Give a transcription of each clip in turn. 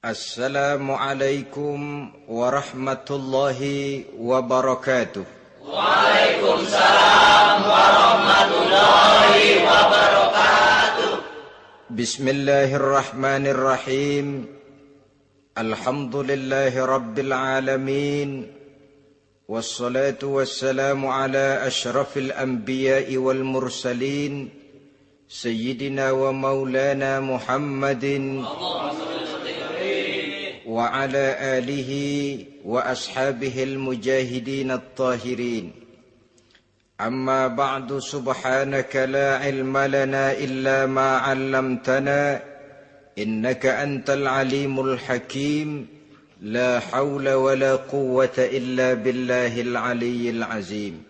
Assalamualaikum warahmatullahi wabarakatuh. Waalaikumsalam warahmatullahi wabarakatuh. Bismillahirrahmanirrahim. Alhamdulillahi rabbil alamin. Wassalatu wassalamu ala ashrafil anbiya'i wal mursalin. Sayyidina wa maulana Muhammadin wa ala alihi wa ashabihil mujahidin at-tahirin. Amma ba'du, subhanaka la ilma lana illa ma 'allamtana innaka antal alimul hakim. La hawla wa la quwwata illa billahil aliyyil azim.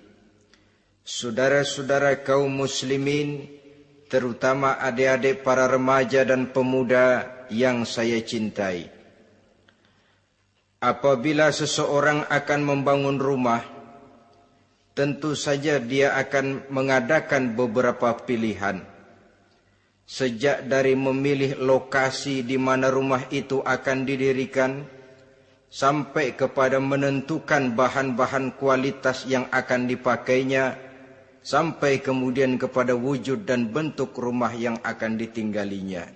Saudara-saudara kaum muslimin, terutama adik-adik para remaja dan pemuda yang saya cintai. Apabila seseorang akan membangun rumah, tentu saja dia akan mengadakan beberapa pilihan. Sejak dari memilih lokasi di mana rumah itu akan didirikan, sampai kepada menentukan bahan-bahan kualitas yang akan dipakainya, sampai kemudian kepada wujud dan bentuk rumah yang akan ditinggalinya.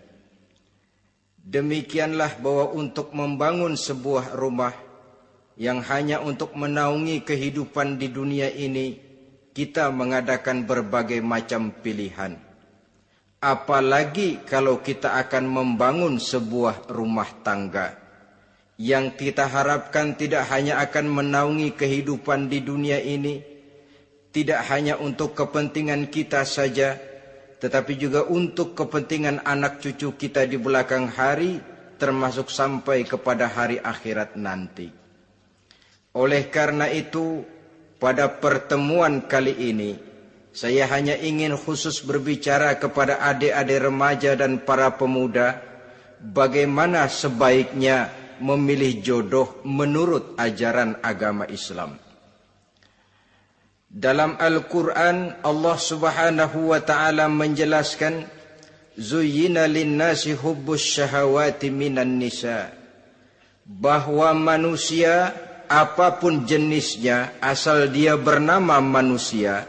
Demikianlah bahwa untuk membangun sebuah rumah yang hanya untuk menaungi kehidupan di dunia ini, kita mengadakan berbagai macam pilihan. Apalagi kalau kita akan membangun sebuah rumah tangga yang kita harapkan tidak hanya akan menaungi kehidupan di dunia ini, tidak hanya untuk kepentingan kita saja, tetapi juga untuk kepentingan anak cucu kita di belakang hari, termasuk sampai kepada hari akhirat nanti. Oleh karena itu, pada pertemuan kali ini, saya hanya ingin khusus berbicara kepada adik-adik remaja dan para pemuda, bagaimana sebaiknya memilih jodoh menurut ajaran agama Islam. Dalam Al-Quran, Allah subhanahu wa ta'ala menjelaskan, Zuyyina linnasi hubbus syahawati minan nisa. Bahwa manusia, apapun jenisnya, asal dia bernama manusia,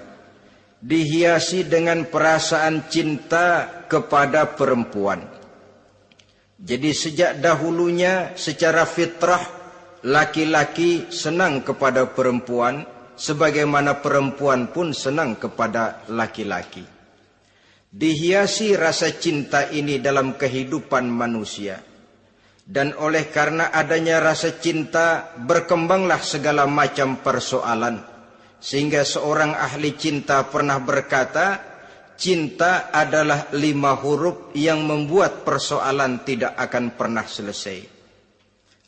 dihiasi dengan perasaan cinta kepada perempuan. Jadi sejak dahulunya secara fitrah, laki-laki senang kepada perempuan, sebagaimana perempuan pun senang kepada laki-laki. Dihiasi rasa cinta ini dalam kehidupan manusia. Dan oleh karena adanya rasa cinta, berkembanglah segala macam persoalan. Sehingga seorang ahli cinta pernah berkata, cinta adalah 5 huruf yang membuat persoalan tidak akan pernah selesai.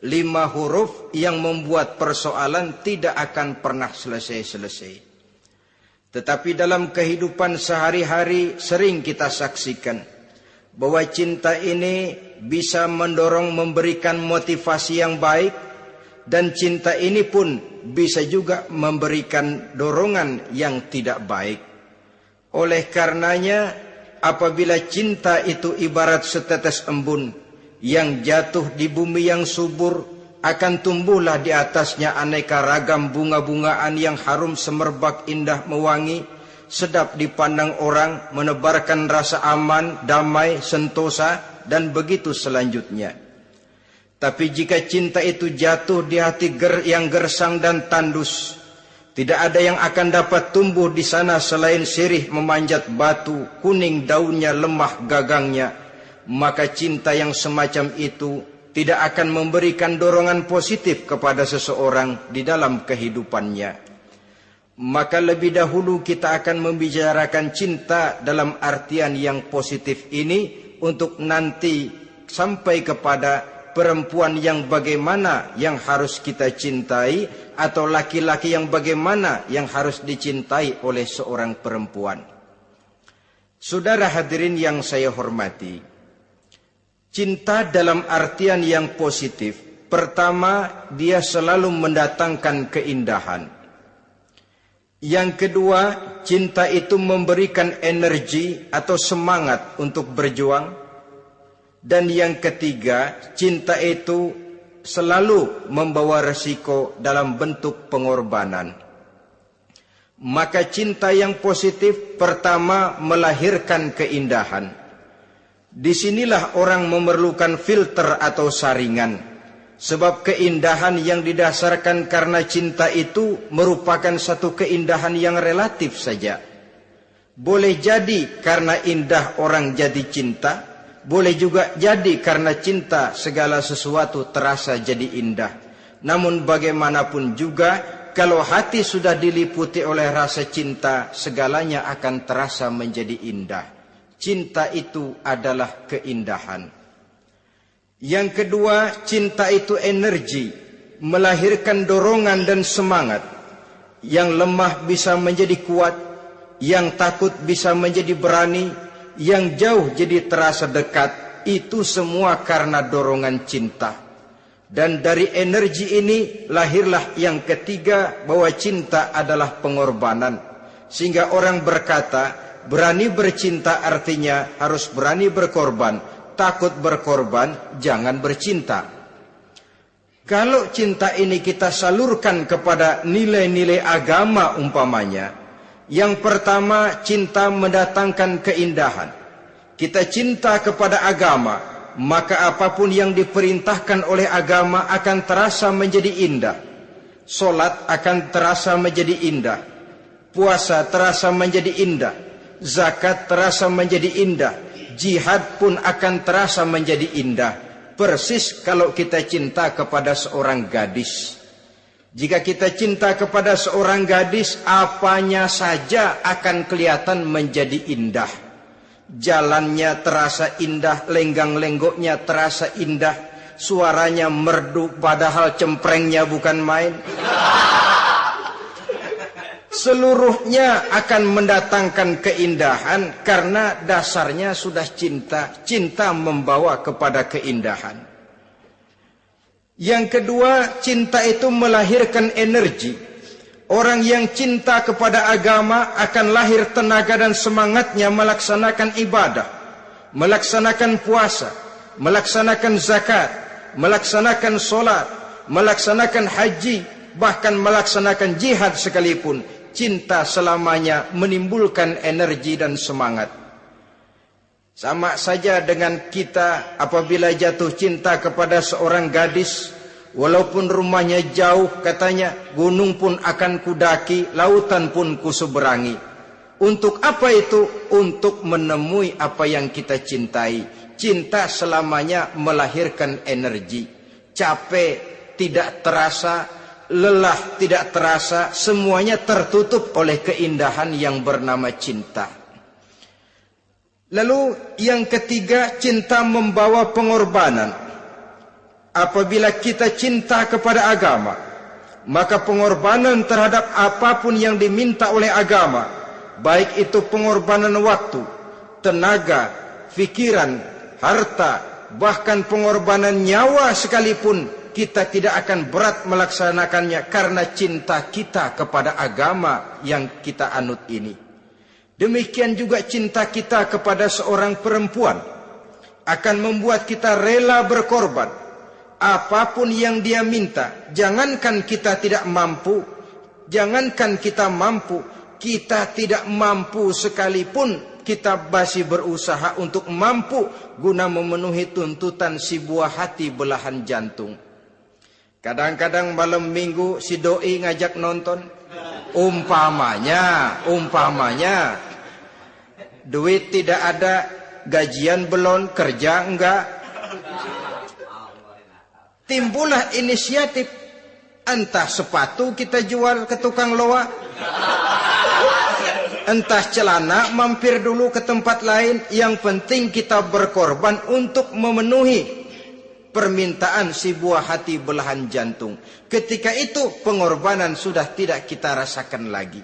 5 huruf yang membuat persoalan tidak akan pernah selesai-selesai. Tetapi dalam kehidupan sehari-hari sering kita saksikan bahwa cinta ini bisa mendorong, memberikan motivasi yang baik, dan cinta ini pun bisa juga memberikan dorongan yang tidak baik. Oleh karenanya, apabila cinta itu ibarat setetes embun yang jatuh di bumi yang subur, akan tumbuhlah di atasnya aneka ragam bunga-bungaan yang harum semerbak, indah, mewangi, sedap dipandang orang, menebarkan rasa aman, damai, sentosa, dan begitu selanjutnya. Tapi jika cinta itu jatuh di hati yang gersang dan tandus, tidak ada yang akan dapat tumbuh di sana selain sirih memanjat batu, kuning daunnya, lemah gagangnya. Maka cinta yang semacam itu tidak akan memberikan dorongan positif kepada seseorang di dalam kehidupannya. Maka lebih dahulu kita akan membicarakan cinta dalam artian yang positif ini, untuk nanti sampai kepada perempuan yang bagaimana yang harus kita cintai, atau laki-laki yang bagaimana yang harus dicintai oleh seorang perempuan. Saudara hadirin yang saya hormati, cinta dalam artian yang positif, pertama, dia selalu mendatangkan keindahan. Yang kedua, cinta itu memberikan energi atau semangat untuk berjuang. Dan yang ketiga, cinta itu selalu membawa resiko dalam bentuk pengorbanan. Maka cinta yang positif pertama melahirkan keindahan. Disinilah orang memerlukan filter atau saringan. Sebab keindahan yang didasarkan karena cinta itu merupakan satu keindahan yang relatif saja. Boleh jadi karena indah orang jadi cinta, boleh juga jadi karena cinta segala sesuatu terasa jadi indah. Namun bagaimanapun juga, kalau hati sudah diliputi oleh rasa cinta, segalanya akan terasa menjadi indah. Cinta itu adalah keindahan. Yang kedua, cinta itu energi, melahirkan dorongan dan semangat. Yang lemah bisa menjadi kuat, yang takut bisa menjadi berani, yang jauh jadi terasa dekat. Itu semua karena dorongan cinta. Dan dari energi ini lahirlah yang ketiga, bahwa cinta adalah pengorbanan. Sehingga orang berkata, berani bercinta artinya harus berani berkorban. Takut berkorban, jangan bercinta. Kalau cinta ini kita salurkan kepada nilai-nilai agama umpamanya, yang pertama, cinta mendatangkan keindahan. Kita cinta kepada agama, maka apapun yang diperintahkan oleh agama akan terasa menjadi indah. Solat akan terasa menjadi indah, puasa terasa menjadi indah, zakat terasa menjadi indah, jihad pun akan terasa menjadi indah. Persis kalau kita cinta kepada seorang gadis. Jika kita cinta kepada seorang gadis, apanya saja akan kelihatan menjadi indah. Jalannya terasa indah, lenggang-lenggoknya terasa indah, suaranya merdu padahal cemprengnya bukan main. Seluruhnya akan mendatangkan keindahan karena dasarnya sudah cinta. Cinta membawa kepada keindahan. Yang kedua, cinta itu melahirkan energi. Orang yang cinta kepada agama akan lahir tenaga dan semangatnya melaksanakan ibadah, melaksanakan puasa, melaksanakan zakat, melaksanakan solat, melaksanakan haji, bahkan melaksanakan jihad sekalipun. Cinta selamanya menimbulkan energi dan semangat. Sama saja dengan kita apabila jatuh cinta kepada seorang gadis, walaupun rumahnya jauh, katanya, gunung pun akan kudaki, lautan pun kuseberangi. Untuk apa itu? Untuk menemui apa yang kita cintai. Cinta selamanya melahirkan energi. Capek tidak terasa, lelah tidak terasa, semuanya tertutup oleh keindahan yang bernama cinta. Lalu yang ketiga, cinta membawa pengorbanan. Apabila kita cinta kepada agama, maka pengorbanan terhadap apapun yang diminta oleh agama, baik itu pengorbanan waktu, tenaga, pikiran, harta, bahkan pengorbanan nyawa sekalipun, kita tidak akan berat melaksanakannya karena cinta kita kepada agama yang kita anut ini. Demikian juga cinta kita kepada seorang perempuan akan membuat kita rela berkorban. Apapun yang dia minta, jangankan kita tidak mampu, jangankan kita mampu, kita tidak mampu sekalipun, kita masih berusaha untuk mampu guna memenuhi tuntutan si buah hati belahan jantung. Kadang-kadang malam minggu si doi ngajak nonton. Umpamanya, duit tidak ada, gajian belum, kerja enggak. Timbullah inisiatif, entah sepatu kita jual ke tukang loa, entah celana mampir dulu ke tempat lain. Yang penting kita berkorban untuk memenuhi permintaan si buah hati belahan jantung. Ketika itu pengorbanan sudah tidak kita rasakan lagi.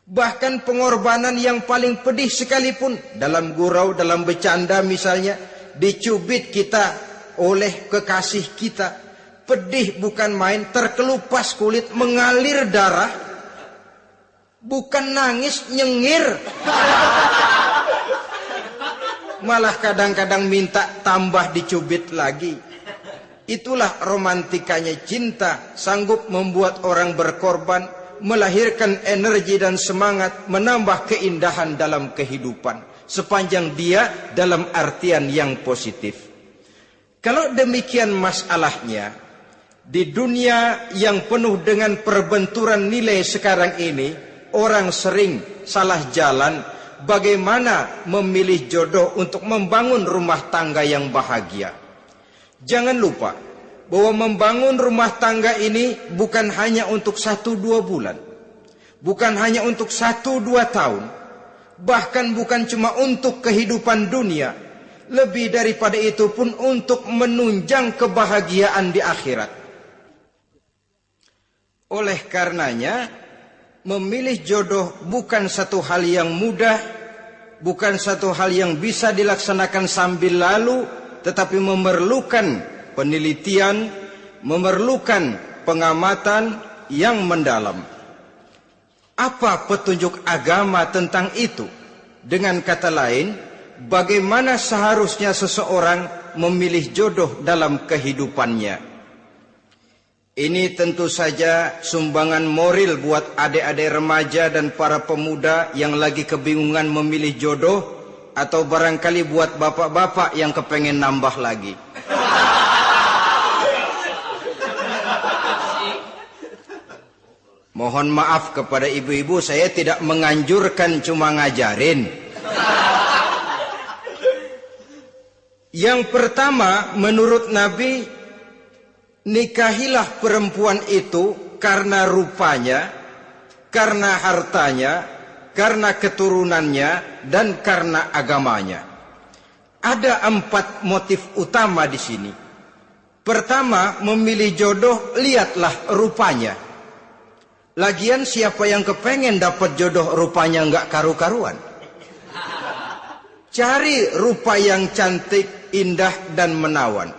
Bahkan pengorbanan yang paling pedih sekalipun, dalam gurau, dalam bercanda misalnya, dicubit kita oleh kekasih kita, pedih bukan main, terkelupas kulit, mengalir darah, bukan nangis, nyengir. malah kadang-kadang minta tambah dicubit lagi. Itulah romantikanya cinta, sanggup membuat orang berkorban, melahirkan energi dan semangat, menambah keindahan dalam kehidupan, sepanjang dia dalam artian yang positif. Kalau demikian masalahnya, di dunia yang penuh dengan perbenturan nilai sekarang ini, orang sering salah jalan bagaimana memilih jodoh untuk membangun rumah tangga yang bahagia. Jangan lupa bahwa membangun rumah tangga ini bukan hanya untuk 1-2 bulan, bukan hanya untuk 1-2 tahun, bahkan bukan cuma untuk kehidupan dunia, lebih daripada itu pun untuk menunjang kebahagiaan di akhirat. Oleh karenanya, memilih jodoh bukan satu hal yang mudah, bukan satu hal yang bisa dilaksanakan sambil lalu, tetapi memerlukan penelitian, memerlukan pengamatan yang mendalam. Apa petunjuk agama tentang itu? Dengan kata lain, bagaimana seharusnya seseorang memilih jodoh dalam kehidupannya? Ini tentu saja sumbangan moral buat adik-adik remaja dan para pemuda yang lagi kebingungan memilih jodoh, atau barangkali buat bapak-bapak yang kepengen nambah lagi. Mohon maaf kepada ibu-ibu, saya tidak menganjurkan, cuma ngajarin. Yang pertama, menurut Nabi, nikahilah perempuan itu karena rupanya, karena hartanya, karena keturunannya, dan karena agamanya. Ada 4 motif utama di sini. Pertama, memilih jodoh, lihatlah rupanya. Lagian siapa yang kepengen dapat jodoh rupanya nggak karu-karuan? Cari rupa yang cantik, indah, dan menawan.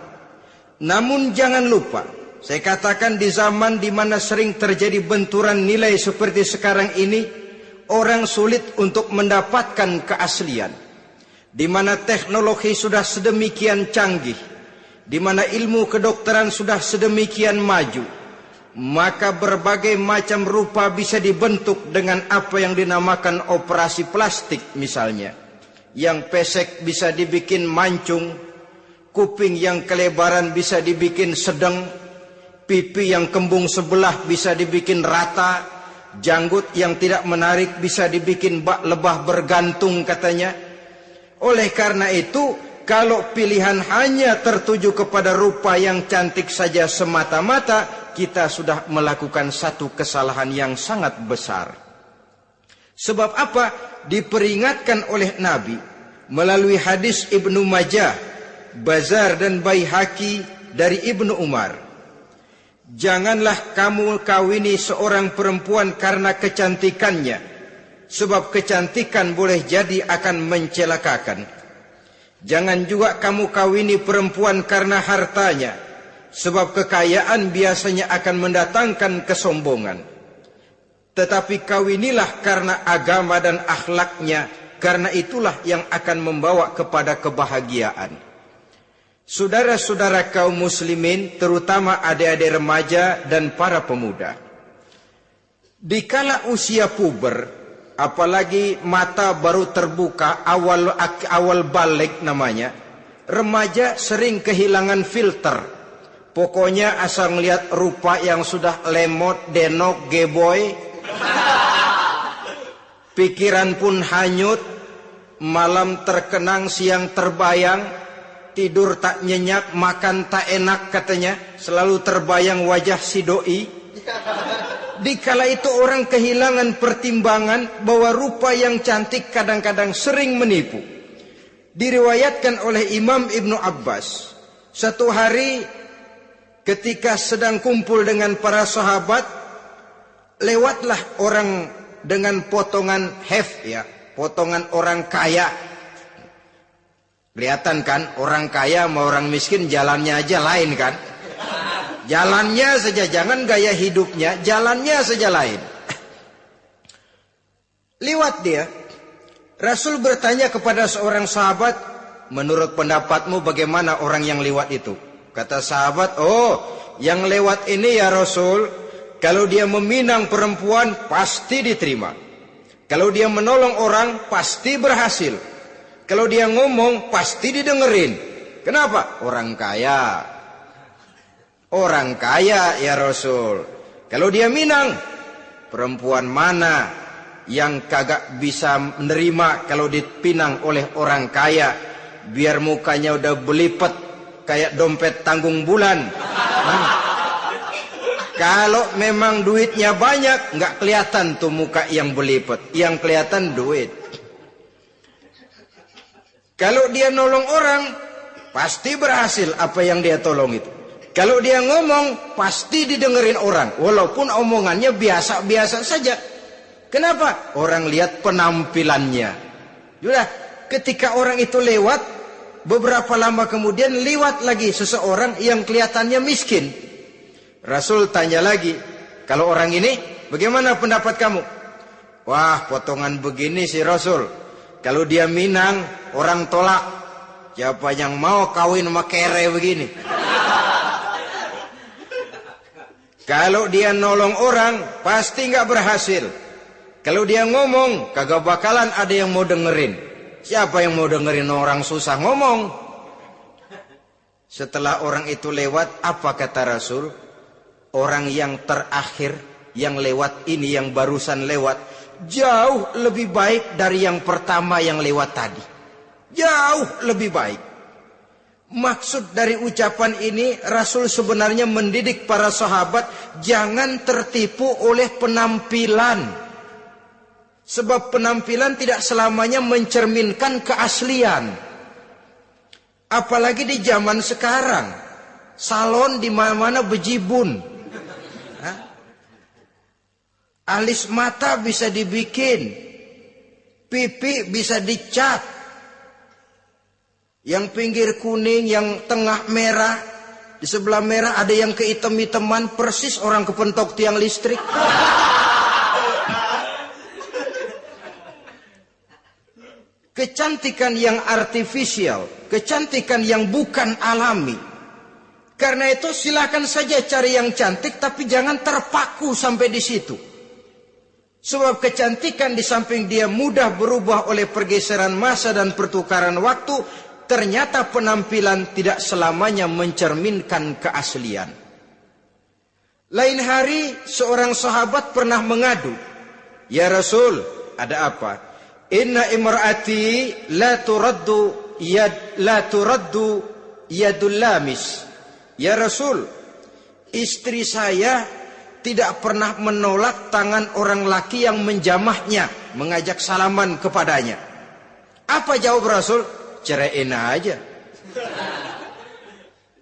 Namun jangan lupa, saya katakan di zaman di mana sering terjadi benturan nilai seperti sekarang ini, orang sulit untuk mendapatkan keaslian. Di mana teknologi sudah sedemikian canggih, di mana ilmu kedokteran sudah sedemikian maju, maka berbagai macam rupa bisa dibentuk dengan apa yang dinamakan operasi plastik misalnya. Yang pesek bisa dibikin mancung, kuping yang kelebaran bisa dibikin sedang, pipi yang kembung sebelah bisa dibikin rata, janggut yang tidak menarik bisa dibikin bak lebah bergantung katanya. Oleh karena itu, kalau pilihan hanya tertuju kepada rupa yang cantik saja semata-mata, kita sudah melakukan satu kesalahan yang sangat besar. Sebab apa? Diperingatkan oleh Nabi melalui hadis Ibnu Majah, Bazar dan Baihaqi dari Ibnu Umar. Janganlah kamu kawini seorang perempuan karena kecantikannya, sebab kecantikan boleh jadi akan mencelakakan. Jangan juga kamu kawini perempuan karena hartanya, sebab kekayaan biasanya akan mendatangkan kesombongan. Tetapi kawinilah karena agama dan akhlaknya, karena itulah yang akan membawa kepada kebahagiaan. Saudara-saudara kaum muslimin, terutama adik-adik remaja dan para pemuda, dikala usia puber, apalagi mata baru terbuka, awal balik namanya, remaja sering kehilangan filter. Pokoknya asal ngelihat rupa yang sudah lemot, denok, geboy, pikiran pun hanyut, malam terkenang, siang terbayang, tidur tak nyenyak, makan tak enak katanya, selalu terbayang wajah si doi. Dikala itu orang kehilangan pertimbangan bahwa rupa yang cantik kadang-kadang sering menipu. Diriwayatkan oleh Imam Ibnu Abbas, satu hari ketika sedang kumpul dengan para sahabat, lewatlah orang dengan potongan potongan orang kaya. Kelihatan kan, orang kaya sama orang miskin jalannya aja lain kan. Jalannya saja, jangan gaya hidupnya, jalannya saja lain. Liwat dia, Rasul bertanya kepada seorang sahabat, menurut pendapatmu bagaimana orang yang lewat itu? Kata sahabat, oh, yang lewat ini ya Rasul, kalau dia meminang perempuan pasti diterima. Kalau dia menolong orang pasti berhasil. Kalau dia ngomong pasti didengerin. Kenapa? Orang kaya. Orang kaya ya Rasul. Kalau dia minang, perempuan mana yang kagak bisa menerima kalau dipinang oleh orang kaya, biar mukanya udah belipet kayak dompet tanggung bulan. Kalau memang duitnya banyak, nggak kelihatan tuh muka yang belipet, yang kelihatan duit. Kalau dia nolong orang, pasti berhasil apa yang dia tolong itu. Kalau dia ngomong, pasti didengerin orang, walaupun omongannya biasa-biasa saja. Kenapa? Orang lihat penampilannya. Sudah, ketika orang itu lewat, beberapa lama kemudian lewat lagi seseorang yang kelihatannya miskin. Rasul tanya lagi, kalau orang ini, bagaimana pendapat kamu? Wah, potongan begini sih Rasul. Kalau dia minang, orang tolak. Siapa yang mau kawin sama kere begini? Kalau dia nolong orang, pasti nggak berhasil. Kalau dia ngomong, kagak bakalan ada yang mau dengerin. Siapa yang mau dengerin orang susah ngomong? Setelah orang itu lewat, apa kata Rasul? Orang yang terakhir, yang lewat ini, yang barusan lewat, jauh lebih baik dari yang pertama yang lewat tadi. Jauh lebih baik. Maksud dari ucapan ini, Rasul sebenarnya mendidik para sahabat jangan tertipu oleh penampilan. Sebab penampilan tidak selamanya mencerminkan keaslian. Apalagi di zaman sekarang, salon di mana-mana bejibun. Alis mata bisa dibikin, pipi bisa dicat. Yang pinggir kuning, yang tengah merah, di sebelah merah ada yang kehitam-hitaman, persis orang kepentok tiang listrik. Kecantikan yang artifisial, kecantikan yang bukan alami. Karena itu silakan saja cari yang cantik, tapi jangan terpaku sampai di situ. Sebab kecantikan di samping dia mudah berubah oleh pergeseran masa dan pertukaran waktu, ternyata penampilan tidak selamanya mencerminkan keaslian. Lain hari seorang sahabat pernah mengadu, "Ya Rasul, ada apa? Inna imraati la turaddu yadul lamis." Ya Rasul, istri saya tidak pernah menolak tangan orang laki yang menjamahnya, mengajak salaman kepadanya. Apa jawab Rasul? Ceraiin aja.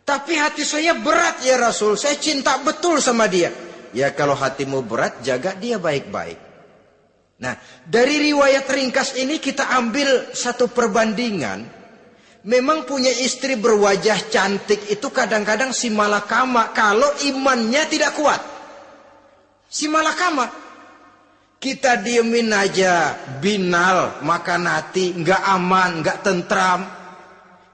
Tapi hati saya berat ya Rasul, saya cinta betul sama dia. Ya kalau hatimu berat, jaga dia baik-baik. Nah, dari riwayat ringkas ini kita ambil satu perbandingan. Memang punya istri berwajah cantik itu kadang-kadang si malakama kalau imannya tidak kuat. Si malakama. Kita diemin aja, binal, makan hati, nggak aman, nggak tentram.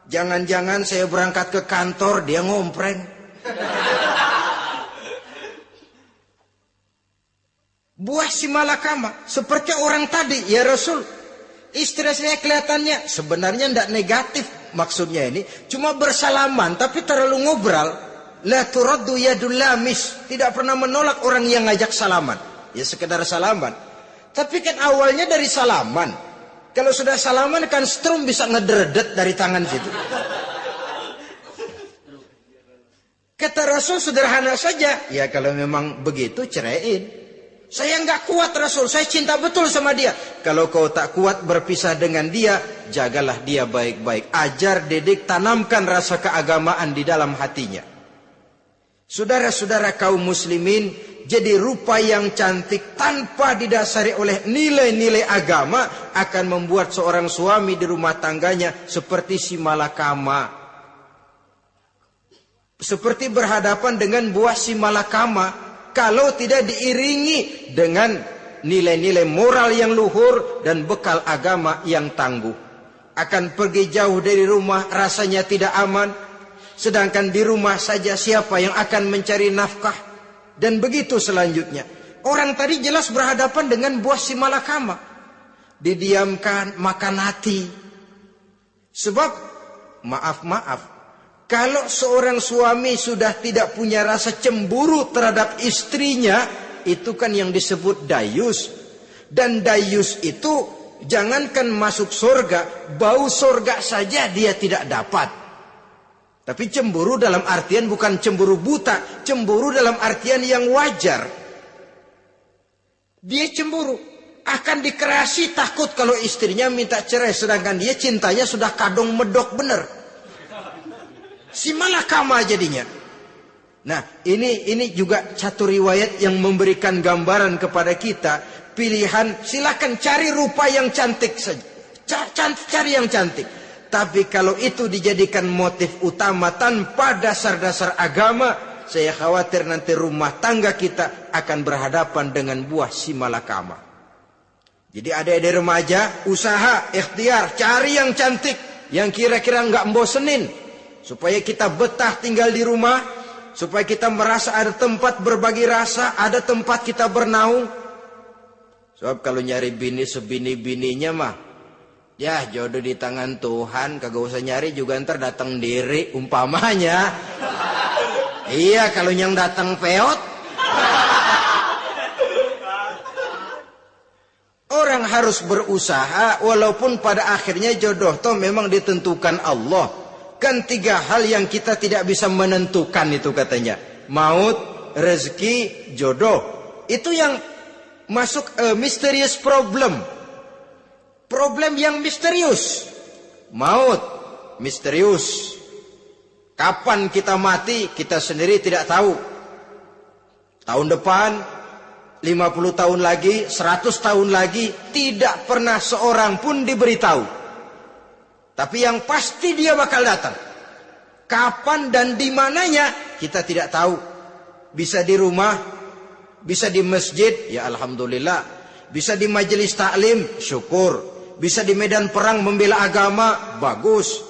Jangan-jangan saya berangkat ke kantor, dia ngompreng. Buah si malakama, seperti orang tadi, ya Rasul. Istri saya kelihatannya sebenarnya tidak negatif maksudnya ini, cuma bersalaman, tapi terlalu ngobrol. La turaddu yadul lamis, tidak pernah menolak orang yang ngajak salaman. Ya sekedar salaman. Tapi kan awalnya dari salaman. Kalau sudah salaman kan strum bisa ngederdet dari tangan situ. Kata Rasul sederhana saja. Ya kalau memang begitu ceraiin. Saya nggak kuat Rasul, saya cinta betul sama dia. Kalau kau tak kuat berpisah dengan dia, jagalah dia baik-baik. Ajar, didik, tanamkan rasa keagamaan di dalam hatinya. Saudara-saudara kaum muslimin, jadi rupa yang cantik tanpa didasari oleh nilai-nilai agama akan membuat seorang suami di rumah tangganya seperti si malakama. Seperti berhadapan dengan buah si malakama kalau tidak diiringi dengan nilai-nilai moral yang luhur dan bekal agama yang tangguh. akan pergi jauh dari rumah rasanya tidak aman. Sedangkan di rumah saja siapa yang akan mencari nafkah? Dan begitu selanjutnya. Orang tadi jelas berhadapan dengan buah si malakama. Didiamkan, makan hati. Sebab, maaf, kalau seorang suami sudah tidak punya rasa cemburu terhadap istrinya, itu kan yang disebut dayus. Dan dayus itu, jangankan masuk surga, bau surga saja dia tidak dapat. Tapi cemburu dalam artian bukan cemburu buta, cemburu dalam artian yang wajar. Dia cemburu, akan dikerasi takut kalau istrinya minta cerai, sedangkan dia cintanya sudah kadung medok bener. Si malakama jadinya. Nah, ini juga satu riwayat yang memberikan gambaran kepada kita. Pilihan, silakan cari rupa yang cantik saja. Cari yang cantik. Tapi kalau itu dijadikan motif utama tanpa dasar-dasar agama, saya khawatir nanti rumah tangga kita akan berhadapan dengan buah si malakama. Jadi adik-adik remaja, usaha, ikhtiar, cari yang cantik, yang kira-kira nggak membosenin, supaya kita betah tinggal di rumah, supaya kita merasa ada tempat berbagi rasa, ada tempat kita bernaung. Sebab kalau nyari bini sebini-bininya mah, ya jodoh di tangan Tuhan, kagak usah nyari juga ntar datang diri umpamanya. Iya, kalau yang datang peot. Orang harus berusaha walaupun pada akhirnya jodoh toh memang ditentukan Allah. Kan 3 hal yang kita tidak bisa menentukan itu katanya. Maut, rezeki, jodoh. Itu yang masuk mysterious problem. Problem yang misterius. Maut, misterius. Kapan kita mati, kita sendiri tidak tahu. Tahun depan, 50 tahun lagi, 100 tahun lagi, tidak pernah seorang pun diberitahu. Tapi yang pasti dia bakal datang. Kapan dan di mananya, kita tidak tahu. Bisa di rumah, bisa di masjid, ya alhamdulillah. Bisa di majelis taklim, syukur. Bisa di medan perang membela agama, bagus.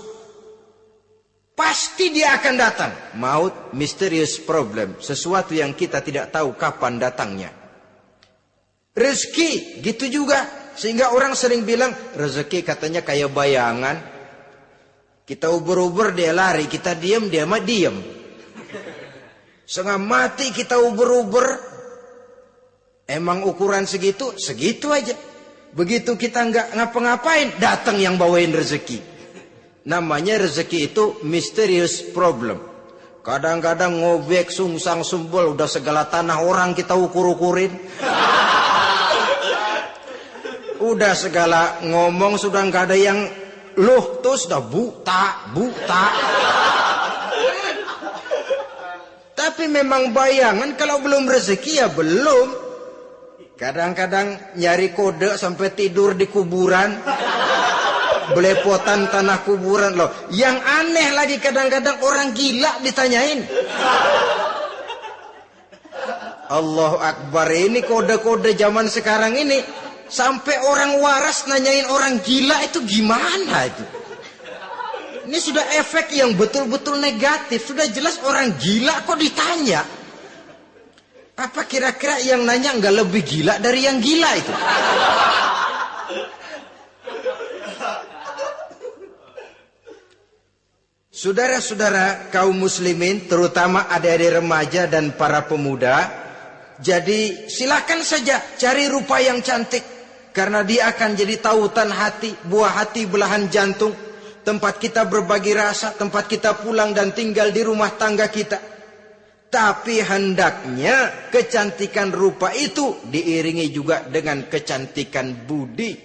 Pasti dia akan datang. Maut, mysterious problem. Sesuatu yang kita tidak tahu kapan datangnya. Rezeki, gitu juga. Sehingga orang sering bilang, rezeki katanya kayak bayangan. Kita uber-uber, dia lari. Kita diam, dia mah diam. Setengah mati kita uber-uber. Emang ukuran segitu? Segitu aja. Begitu kita nggak ngapa-ngapain, datang yang bawain rezeki. Namanya rezeki itu mysterious problem. Kadang-kadang ngobek, sungsang, sumbol, udah segala tanah orang kita ukur-ukurin. Udah segala ngomong sudah nggak ada yang loh, terus udah buta. Tapi memang bayangan, kalau belum rezeki ya belum. Kadang-kadang nyari kode sampai tidur di kuburan. Belepotan tanah kuburan loh. Yang aneh lagi kadang-kadang orang gila ditanyain. Allahu Akbar, ini kode-kode zaman sekarang ini. Sampai orang waras nanyain orang gila itu gimana itu. Ini sudah efek yang betul-betul negatif. Sudah jelas orang gila kok ditanya. Apa kira-kira yang nanya nggak lebih gila dari yang gila itu? Saudara-saudara kaum muslimin, terutama adik-adik remaja dan para pemuda, jadi silakan saja cari rupa yang cantik, karena dia akan jadi tautan hati, buah hati belahan jantung, tempat kita berbagi rasa, tempat kita pulang dan tinggal di rumah tangga kita. Tapi hendaknya kecantikan rupa itu diiringi juga dengan kecantikan budi.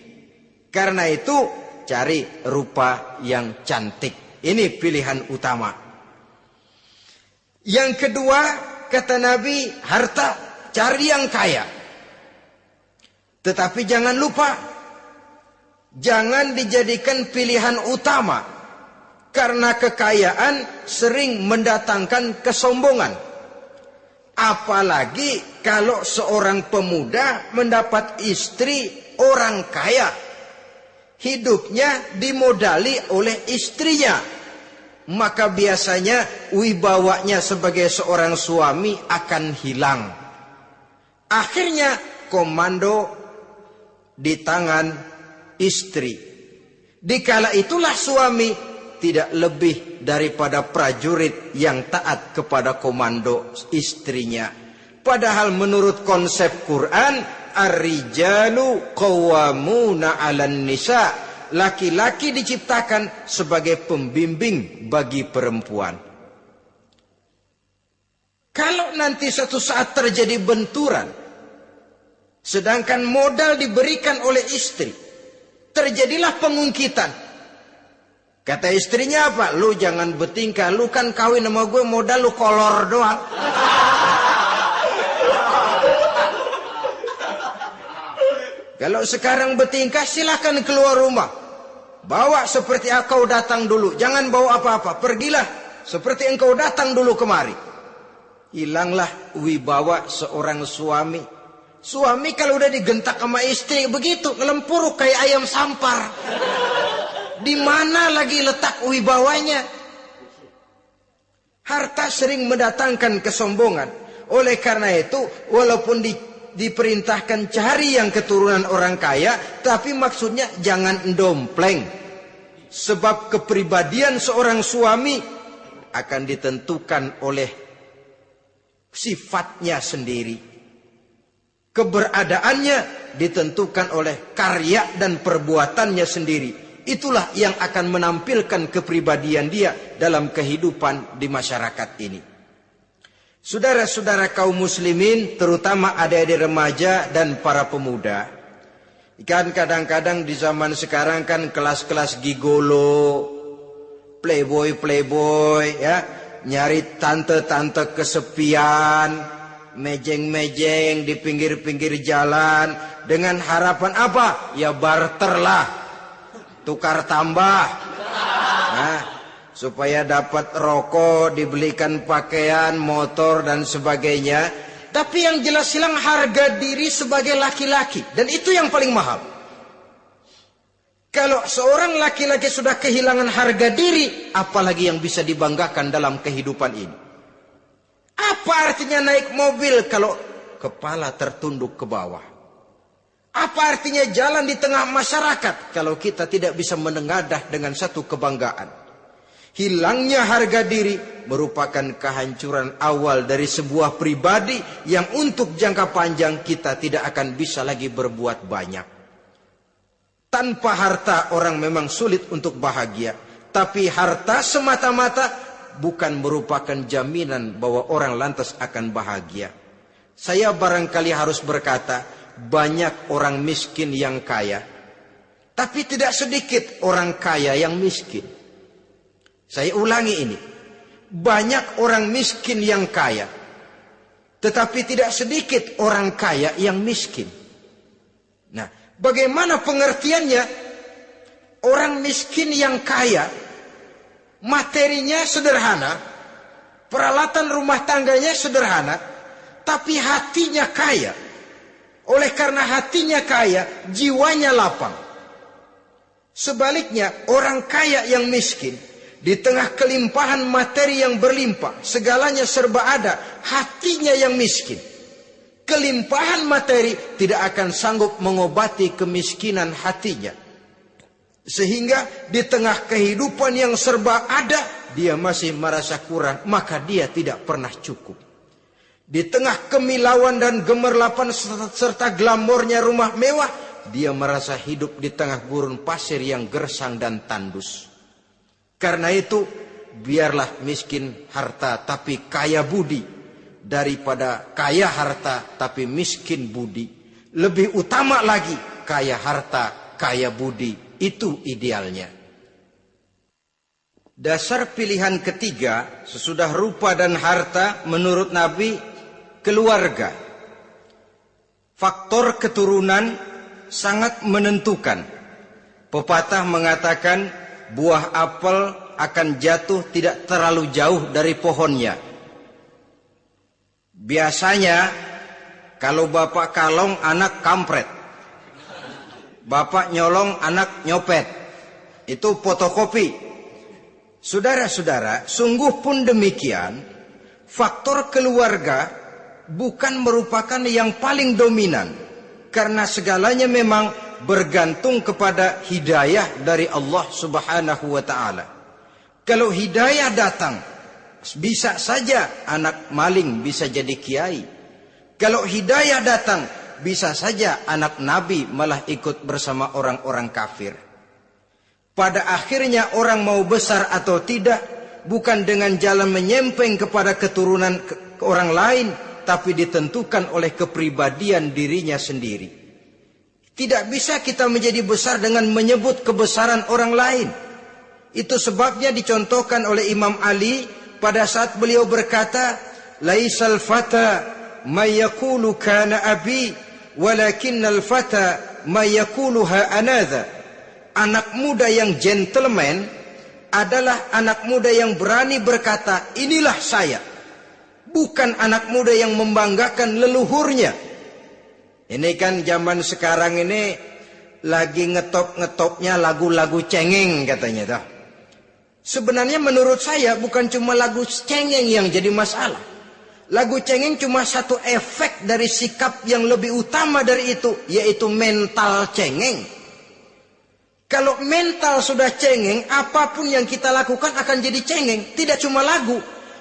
Karena itu cari rupa yang cantik. Ini pilihan utama. Yang kedua, kata Nabi, harta, cari yang kaya. Tetapi jangan lupa, jangan dijadikan pilihan utama. Karena kekayaan sering mendatangkan kesombongan. Apalagi kalau seorang pemuda mendapat istri orang kaya. hidupnya dimodali oleh istrinya, maka biasanya wibawanya sebagai seorang suami akan hilang. Akhirnya komando di tangan istri. Dikala itulah suami tidak lebih daripada prajurit yang taat kepada komando istrinya. Padahal menurut konsep Quran, ar-rijalu qawwamuna 'alan nisa, laki-laki diciptakan sebagai pembimbing bagi perempuan. Kalau nanti suatu saat terjadi benturan, sedangkan modal diberikan oleh istri, terjadilah pengungkitan. Kata istrinya apa? Lu jangan bertingkah, lu kan kawin sama gue modal lu kolor doang. Kalau sekarang bertingkah silahkan keluar rumah. Bawa seperti engkau datang dulu. Jangan bawa apa-apa. Pergilah seperti engkau datang dulu kemari. Hilanglah wibawa seorang suami. Suami kalau udah digentak sama istri begitu, ngelempuruk kayak ayam sampar. Di mana lagi letak wibawanya? Harta sering mendatangkan kesombongan. Oleh karena itu, walaupun diperintahkan cari yang keturunan orang kaya, tapi maksudnya jangan dompleng. Sebab kepribadian seorang suami akan ditentukan oleh sifatnya sendiri. Keberadaannya ditentukan oleh karya dan perbuatannya sendiri. Itulah yang akan menampilkan kepribadian dia dalam kehidupan di masyarakat ini. Saudara-saudara kaum muslimin, terutama adik-adik remaja dan para pemuda, kan kadang-kadang di zaman sekarang kan kelas-kelas gigolo, playboy ya, nyari tante-tante kesepian, mejeng-mejeng di pinggir-pinggir jalan dengan harapan apa? Ya barter lah, tukar tambah. Nah, supaya dapat rokok, dibelikan pakaian, motor dan sebagainya. Tapi yang jelas hilang harga diri sebagai laki-laki, dan itu yang paling mahal. Kalau seorang laki-laki sudah kehilangan harga diri, apalagi yang bisa dibanggakan dalam kehidupan ini? Apa artinya naik mobil kalau kepala tertunduk ke bawah? Apa artinya jalan di tengah masyarakat kalau kita tidak bisa menengadah dengan satu kebanggaan? Hilangnya harga diri merupakan kehancuran awal dari sebuah pribadi yang untuk jangka panjang kita tidak akan bisa lagi berbuat banyak. Tanpa harta orang memang sulit untuk bahagia. Tapi harta semata-mata bukan merupakan jaminan bahwa orang lantas akan bahagia. Saya barangkali harus berkata, banyak orang miskin yang kaya. Tapi tidak sedikit orang kaya yang miskin. Saya ulangi ini. Banyak orang miskin yang kaya. Tetapi tidak sedikit orang kaya yang miskin. Nah, bagaimana pengertiannya? Orang miskin yang kaya, materinya sederhana, peralatan rumah tangganya sederhana, tapi hatinya kaya. Oleh karena hatinya kaya, jiwanya lapang. Sebaliknya, orang kaya yang miskin, di tengah kelimpahan materi yang berlimpah, segalanya serba ada, hatinya yang miskin. Kelimpahan materi tidak akan sanggup mengobati kemiskinan hatinya. Sehingga di tengah kehidupan yang serba ada, dia masih merasa kurang, maka dia tidak pernah cukup. Di tengah kemilauan dan gemerlapan serta glamornya rumah mewah, dia merasa hidup di tengah gurun pasir yang gersang dan tandus. Karena itu, biarlah miskin harta tapi kaya budi, daripada kaya harta tapi miskin budi. Lebih utama lagi, kaya harta, kaya budi. Itu idealnya. Dasar pilihan ketiga, sesudah rupa dan harta, menurut Nabi, keluarga. Faktor keturunan sangat menentukan. Pepatah mengatakan, buah apel akan jatuh tidak terlalu jauh dari pohonnya. Biasanya kalau bapak kalong anak kampret. Bapak nyolong, anak nyopet. Itu fotokopi. Saudara-saudara, sungguh pun demikian, faktor keluarga bukan merupakan yang paling dominan. Karena segalanya memang bergantung kepada hidayah dari Allah Subhanahu wa ta'ala. Kalau hidayah datang, bisa saja anak maling bisa jadi kiai. Kalau hidayah datang, bisa saja anak Nabi malah ikut bersama orang-orang kafir. Pada akhirnya orang mau besar atau tidak, bukan dengan jalan menyempeng kepada keturunan orang lain, tapi ditentukan oleh kepribadian dirinya sendiri. Tidak bisa kita menjadi besar dengan menyebut kebesaran orang lain. Itu sebabnya dicontohkan oleh Imam Ali pada saat beliau berkata, "Laisal fata may yaqulu kana abi, walakinnal fata may yaquluha anadha." Anak muda yang gentleman adalah anak muda yang berani berkata, "Inilah saya." Bukan anak muda yang membanggakan leluhurnya. Ini kan zaman sekarang ini lagi ngetop-ngetopnya lagu-lagu cengeng katanya dah. Sebenarnya menurut saya bukan cuma lagu cengeng yang jadi masalah. Lagu cengeng cuma satu efek dari sikap yang lebih utama dari itu, yaitu mental cengeng. Kalau mental sudah cengeng, apapun yang kita lakukan akan jadi cengeng. Tidak cuma lagu,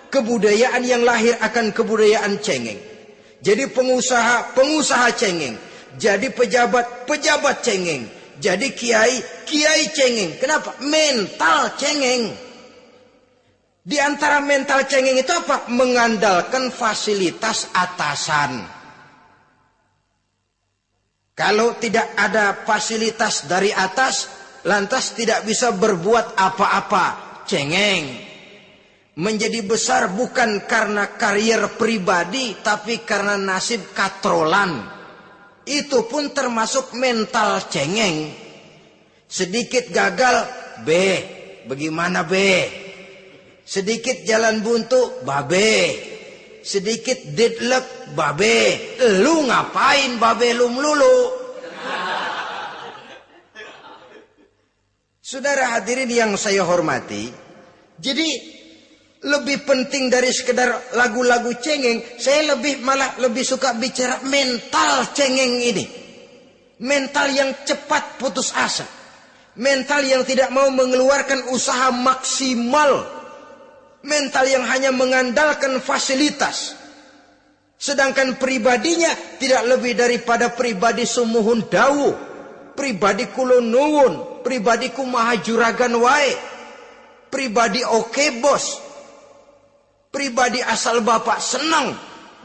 kebudayaan yang lahir akan kebudayaan cengeng. Jadi pengusaha cengeng. Jadi pejabat cengeng. Jadi kiai cengeng. Kenapa? Mental cengeng. Di antara mental cengeng itu apa? Mengandalkan fasilitas atasan. Kalau tidak ada fasilitas dari atas, lantas tidak bisa berbuat apa-apa. Cengeng. Menjadi besar bukan karena karier pribadi, tapi karena nasib katrolan. Itu pun termasuk mental cengeng. Sedikit gagal, bagaimana sedikit jalan buntu, sedikit deadlock, lu ngapain lu melulu? Saudara hadirin yang saya hormati, jadi lebih penting dari sekedar lagu-lagu cengeng, saya malah lebih suka bicara mental cengeng ini. Mental yang cepat putus asa. Mental yang tidak mau mengeluarkan usaha maksimal. Mental yang hanya mengandalkan fasilitas. Sedangkan pribadinya tidak lebih daripada pribadi sumuhun dawu, pribadi kulo nuwun, pribadi kumaha juragan wae, pribadi oke bos, pribadi asal bapak senang.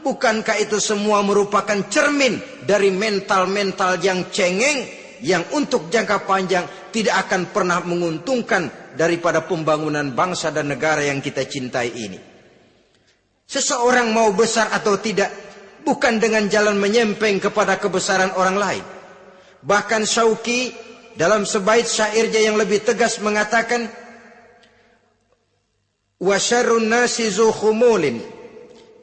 Bukankah itu semua merupakan cermin dari mental-mental yang cengeng, yang untuk jangka panjang tidak akan pernah menguntungkan daripada pembangunan bangsa dan negara yang kita cintai ini. Seseorang mau besar atau tidak, bukan dengan jalan menyempeng kepada kebesaran orang lain. Bahkan Syauqi dalam sebait syairnya yang lebih tegas mengatakan, wa syarrun nasi zu khumulin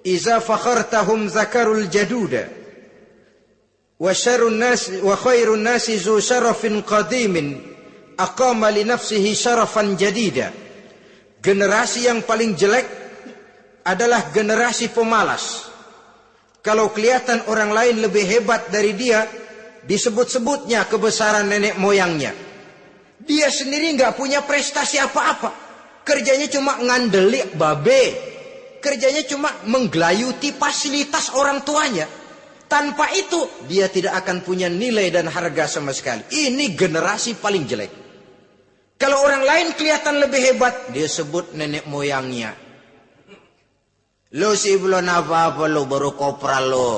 iza fakhartahum zakarul jaduda wa syarrun nasi wa khairun nasi zu syarafin qadimin aqama li nafsihi syarafan jadida. Generasi yang paling jelek adalah generasi pemalas. Kalau kelihatan orang lain lebih hebat dari dia, disebut-sebutnya kebesaran nenek moyangnya. Dia sendiri nggak punya prestasi apa-apa. Kerjanya cuma ngandeli babe. Kerjanya cuma menggelayuti fasilitas orang tuanya. Tanpa itu dia tidak akan punya nilai dan harga sama sekali. Ini generasi paling jelek. Kalau orang lain kelihatan lebih hebat, dia sebut nenek moyangnya. Lo sih belum apa-apa lo, baru kopral lo.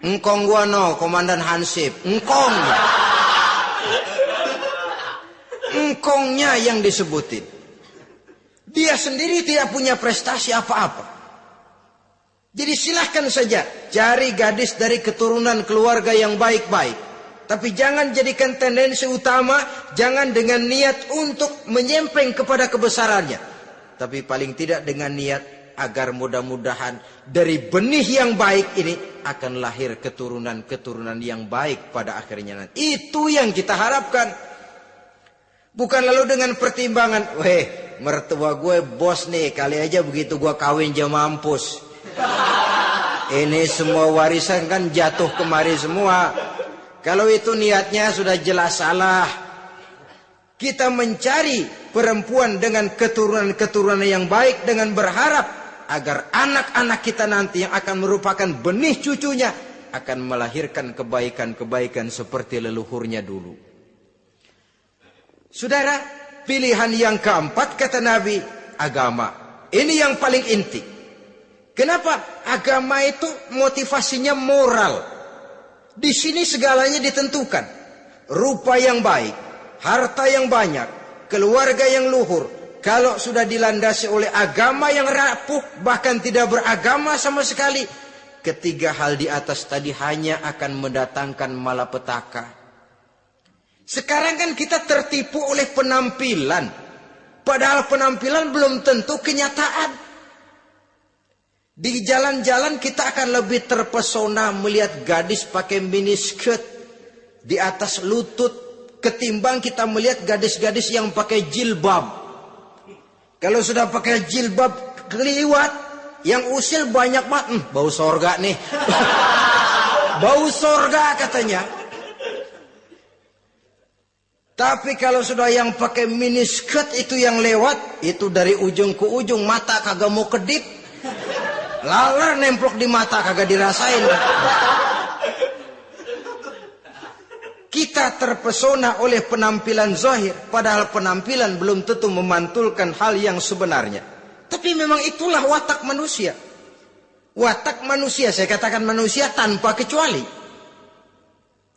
Engkong gua no, komandan Hansip. Engkongnya yang disebutin. Dia sendiri tidak punya prestasi apa-apa. Jadi silahkan saja cari gadis dari keturunan keluarga yang baik-baik. Tapi jangan jadikan tendensi utama, jangan dengan niat untuk menyempeng kepada kebesarannya. Tapi paling tidak dengan niat agar mudah-mudahan dari benih yang baik ini akan lahir keturunan-keturunan yang baik pada akhirnya nanti. Itu yang kita harapkan. Bukan lalu dengan pertimbangan, weh, mertua gue bos nih, kali aja begitu gue kawin dia mampus. Ini semua warisan kan jatuh kemari semua. Kalau itu niatnya sudah jelas salah. Kita mencari perempuan dengan keturunan-keturunan yang baik dengan berharap agar anak-anak kita nanti yang akan merupakan benih cucunya akan melahirkan kebaikan-kebaikan seperti leluhurnya dulu. Saudara, pilihan yang keempat kata Nabi, agama. Ini yang paling inti. Kenapa? Agama itu motivasinya moral. Di sini segalanya ditentukan. Rupa yang baik, harta yang banyak, keluarga yang luhur. Kalau sudah dilandasi oleh agama yang rapuh, bahkan tidak beragama sama sekali, ketiga hal di atas tadi hanya akan mendatangkan malapetaka. Sekarang kan kita tertipu oleh penampilan. Padahal penampilan belum tentu kenyataan. Di jalan-jalan kita akan lebih terpesona melihat gadis pakai miniskirt di atas lutut ketimbang kita melihat gadis-gadis yang pakai jilbab. Kalau sudah pakai jilbab keliwat, yang usil banyak banget, bau sorga nih. Bau sorga katanya. Tapi kalau sudah yang pakai miniskirt itu yang lewat, itu dari ujung ke ujung mata kagak mau kedip. Laler nemplok di mata kagak dirasain. Kita terpesona oleh penampilan zahir, padahal penampilan belum tentu memantulkan hal yang sebenarnya. Tapi memang itulah watak manusia. Watak manusia, saya katakan manusia tanpa kecuali.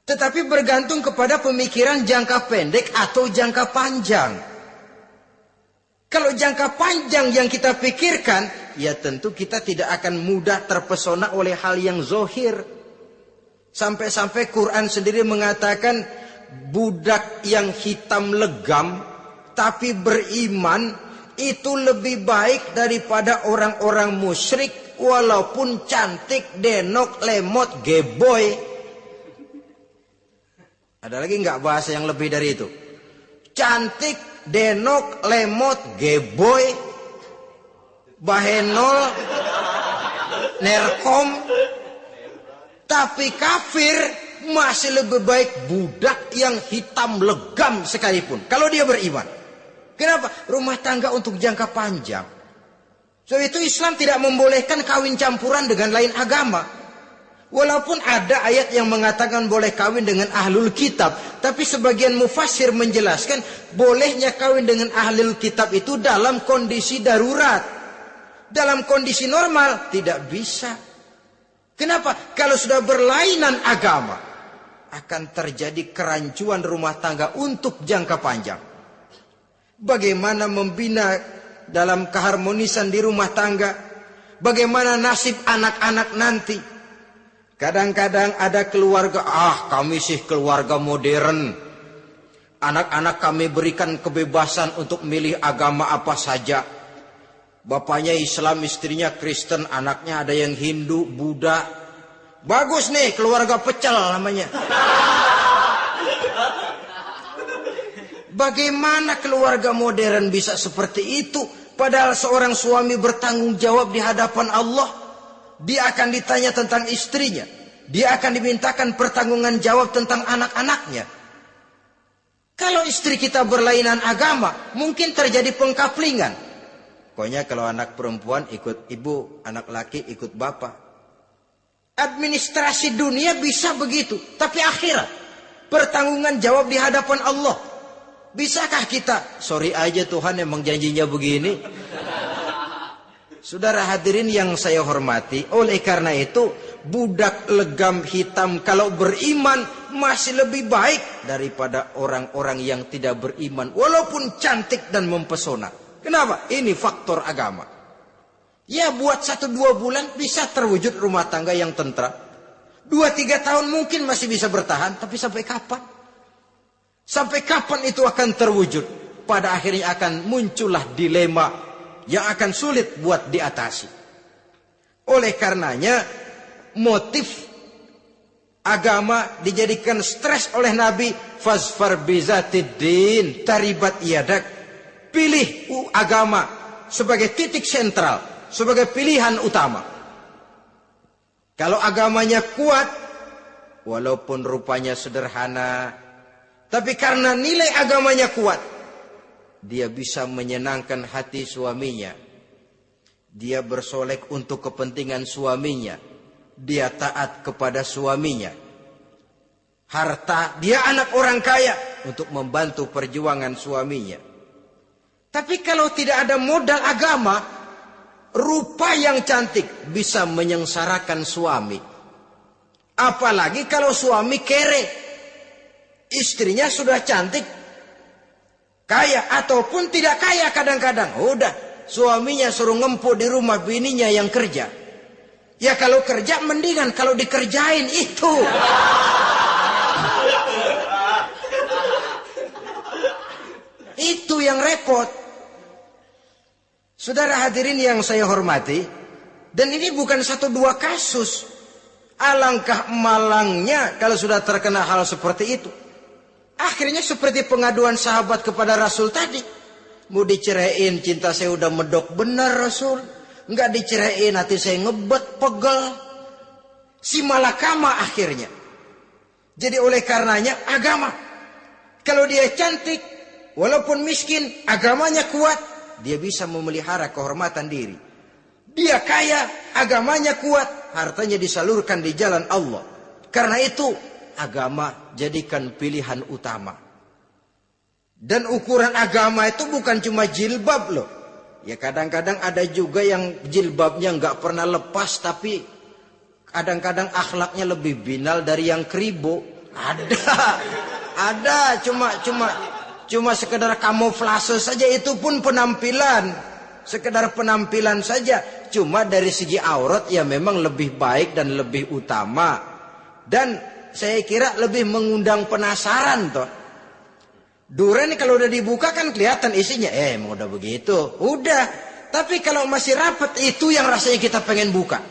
Tetapi bergantung kepada pemikiran jangka pendek atau jangka panjang. Kalau jangka panjang yang kita pikirkan, ya tentu kita tidak akan mudah terpesona oleh hal yang zahir. Sampai-sampai Quran sendiri mengatakan budak yang hitam legam tapi beriman itu lebih baik daripada orang-orang musyrik walaupun cantik, denok, lemot, geboy. Ada lagi nggak bahasa yang lebih dari itu? Cantik, denok, lemot, geboy, bahenol, nerkom. Tapi kafir masih lebih baik budak yang hitam legam sekalipun. Kalau dia beriman. Kenapa? Rumah tangga untuk jangka panjang. So itu Islam tidak membolehkan kawin campuran dengan lain agama. Walaupun ada ayat yang mengatakan boleh kawin dengan ahlul kitab. Tapi sebagian mufassir menjelaskan bolehnya kawin dengan ahlul kitab itu dalam kondisi darurat. Dalam kondisi normal tidak bisa. Kenapa? Kalau sudah berlainan agama, akan terjadi kerancuan rumah tangga untuk jangka panjang. Bagaimana membina dalam keharmonisan di rumah tangga? Bagaimana nasib anak-anak nanti? Kadang-kadang ada keluarga, kami sih keluarga modern. Anak-anak kami berikan kebebasan untuk milih agama apa saja. Bapaknya Islam, istrinya Kristen, anaknya ada yang Hindu, Buddha. Bagus nih, keluarga pecel namanya. Bagaimana keluarga modern bisa seperti itu? Padahal seorang suami bertanggung jawab di hadapan Allah. Dia akan ditanya tentang istrinya. Dia akan dimintakan pertanggungan jawab tentang anak-anaknya. Kalau istri kita berlainan agama, mungkin terjadi pengkaplingan. Pokoknya kalau anak perempuan ikut ibu, anak laki ikut bapak. Administrasi dunia bisa begitu. Tapi akhirat, pertanggungan jawab di hadapan Allah. Bisakah kita? Sorry aja Tuhan emang janjinya begini. Saudara hadirin yang saya hormati, oleh karena itu budak legam hitam kalau beriman masih lebih baik daripada orang-orang yang tidak beriman walaupun cantik dan mempesona. Kenapa? Ini faktor agama. Ya buat 1-2 bulan bisa terwujud rumah tangga yang tentram. 2-3 tahun mungkin masih bisa bertahan, tapi sampai kapan? Sampai kapan itu akan terwujud? Pada akhirnya akan muncullah dilema yang akan sulit buat diatasi. Oleh karenanya, motif agama dijadikan stres oleh Nabi. Fasfar bizatiddin taribat yadak. Pilih agama sebagai titik sentral, sebagai pilihan utama. Kalau agamanya kuat, walaupun rupanya sederhana, tapi karena nilai agamanya kuat, dia bisa menyenangkan hati suaminya. Dia bersolek untuk kepentingan suaminya. Dia taat kepada suaminya. Harta, dia anak orang kaya untuk membantu perjuangan suaminya. Tapi kalau tidak ada modal agama, rupa yang cantik bisa menyengsarakan suami. Apalagi kalau suami kere. Istrinya sudah cantik, kaya ataupun tidak kaya kadang-kadang. Udah, suaminya suruh ngempuk di rumah bininya yang kerja. Ya kalau kerja mendingan kalau dikerjain itu. Itu yang repot. Saudara hadirin yang saya hormati, dan ini bukan satu dua kasus. Alangkah malangnya kalau sudah terkena hal seperti itu. Akhirnya seperti pengaduan sahabat kepada Rasul tadi. Mau diceraiin, cinta saya udah medok benar Rasul. Enggak diceraiin, hati saya ngebet, pegel. Si malakama akhirnya. Jadi oleh karenanya agama. Kalau dia cantik, walaupun miskin, agamanya kuat. Dia bisa memelihara kehormatan diri. Dia kaya, agamanya kuat, hartanya disalurkan di jalan Allah. Karena itu, agama jadikan pilihan utama. Dan ukuran agama itu bukan cuma jilbab loh. Ya kadang-kadang ada juga yang jilbabnya nggak pernah lepas, tapi kadang-kadang akhlaknya lebih binal dari yang keribo. Ada, cuma sekedar kamuflase saja, itu pun penampilan. Sekedar penampilan saja. Cuma dari segi aurat ya memang lebih baik dan lebih utama. Dan saya kira lebih mengundang penasaran toh. Durian kalau udah dibuka kan kelihatan isinya. Emang udah begitu. Udah. Tapi kalau masih rapat, itu yang rasanya kita pengen buka.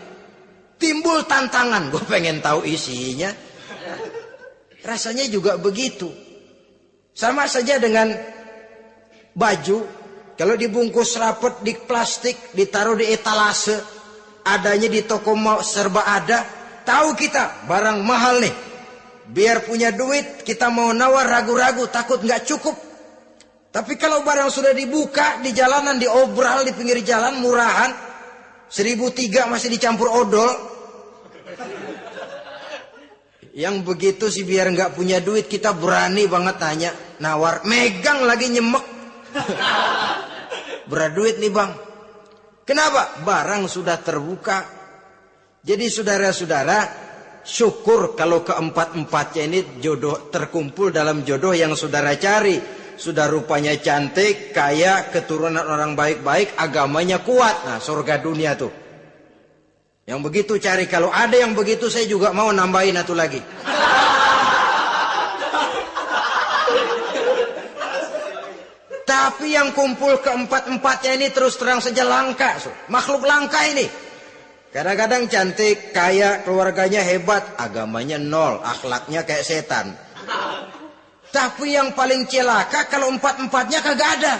Timbul tantangan. Gue pengen tahu isinya. Rasanya juga begitu. Sama saja dengan baju. Kalau dibungkus rapat di plastik, ditaruh di etalase, adanya di toko serba ada, tahu kita barang mahal nih. Biar punya duit, kita mau nawar ragu-ragu, takut nggak cukup. Tapi kalau barang sudah dibuka di jalanan, diobral di pinggir jalan, murahan, 1.003 masih dicampur odol. Yang begitu sih biar nggak punya duit, kita berani banget tanya, nawar, megang lagi nyemek. Berat duit nih bang. Kenapa? Barang sudah terbuka. Jadi saudara-saudara, syukur kalau keempat-empatnya ini jodoh terkumpul dalam jodoh yang saudara cari. Sudah rupanya cantik, kaya, keturunan orang baik-baik, agamanya kuat. Nah, surga dunia tuh. Yang begitu cari. Kalau ada yang begitu, saya juga mau nambahin satu lagi. Tapi yang kumpul keempat-empatnya ini terus terang saja langka. Makhluk langka ini. Kadang-kadang cantik, kaya, keluarganya hebat, agamanya nol, akhlaknya kayak setan. Tapi yang paling celaka kalau empat-empatnya kagak ada.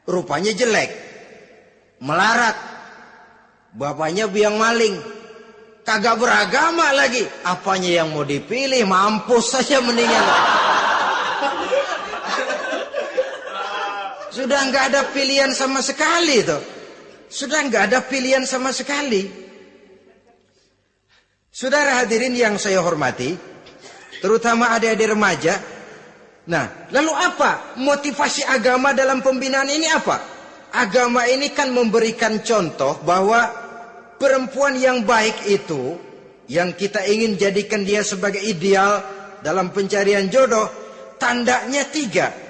Rupanya jelek, melarat, bapaknya biang maling, kagak beragama lagi. Apanya yang mau dipilih? Mampus saja mendingan. Sudah nggak ada pilihan sama sekali tuh. Sudah nggak ada pilihan sama sekali. Saudara hadirin yang saya hormati, terutama adik-adik remaja. Nah, lalu apa motivasi agama dalam pembinaan ini apa? Agama ini kan memberikan contoh bahwa perempuan yang baik itu, yang kita ingin jadikan dia sebagai ideal dalam pencarian jodoh, tandanya 3.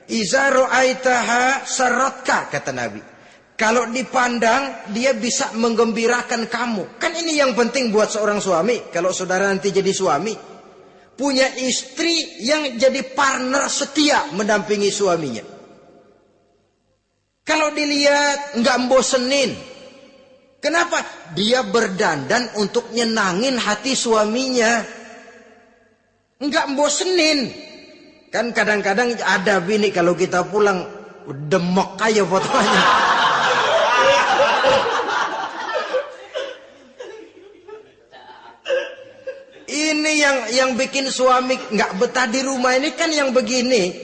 Iza ra'aitaha saratka, kata Nabi. Kalau dipandang, dia bisa menggembirakan kamu. Kan ini yang penting buat seorang suami. Kalau saudara nanti jadi suami, punya istri yang jadi partner setia mendampingi suaminya. Kalau dilihat nggak bosenin, Kenapa? Dia berdandan untuk nyenangin hati suaminya. Enggak bosenin. Kan kadang-kadang ada bini kalau kita pulang demok aja fotonya. Ini yang bikin suami enggak betah di rumah ini kan yang begini.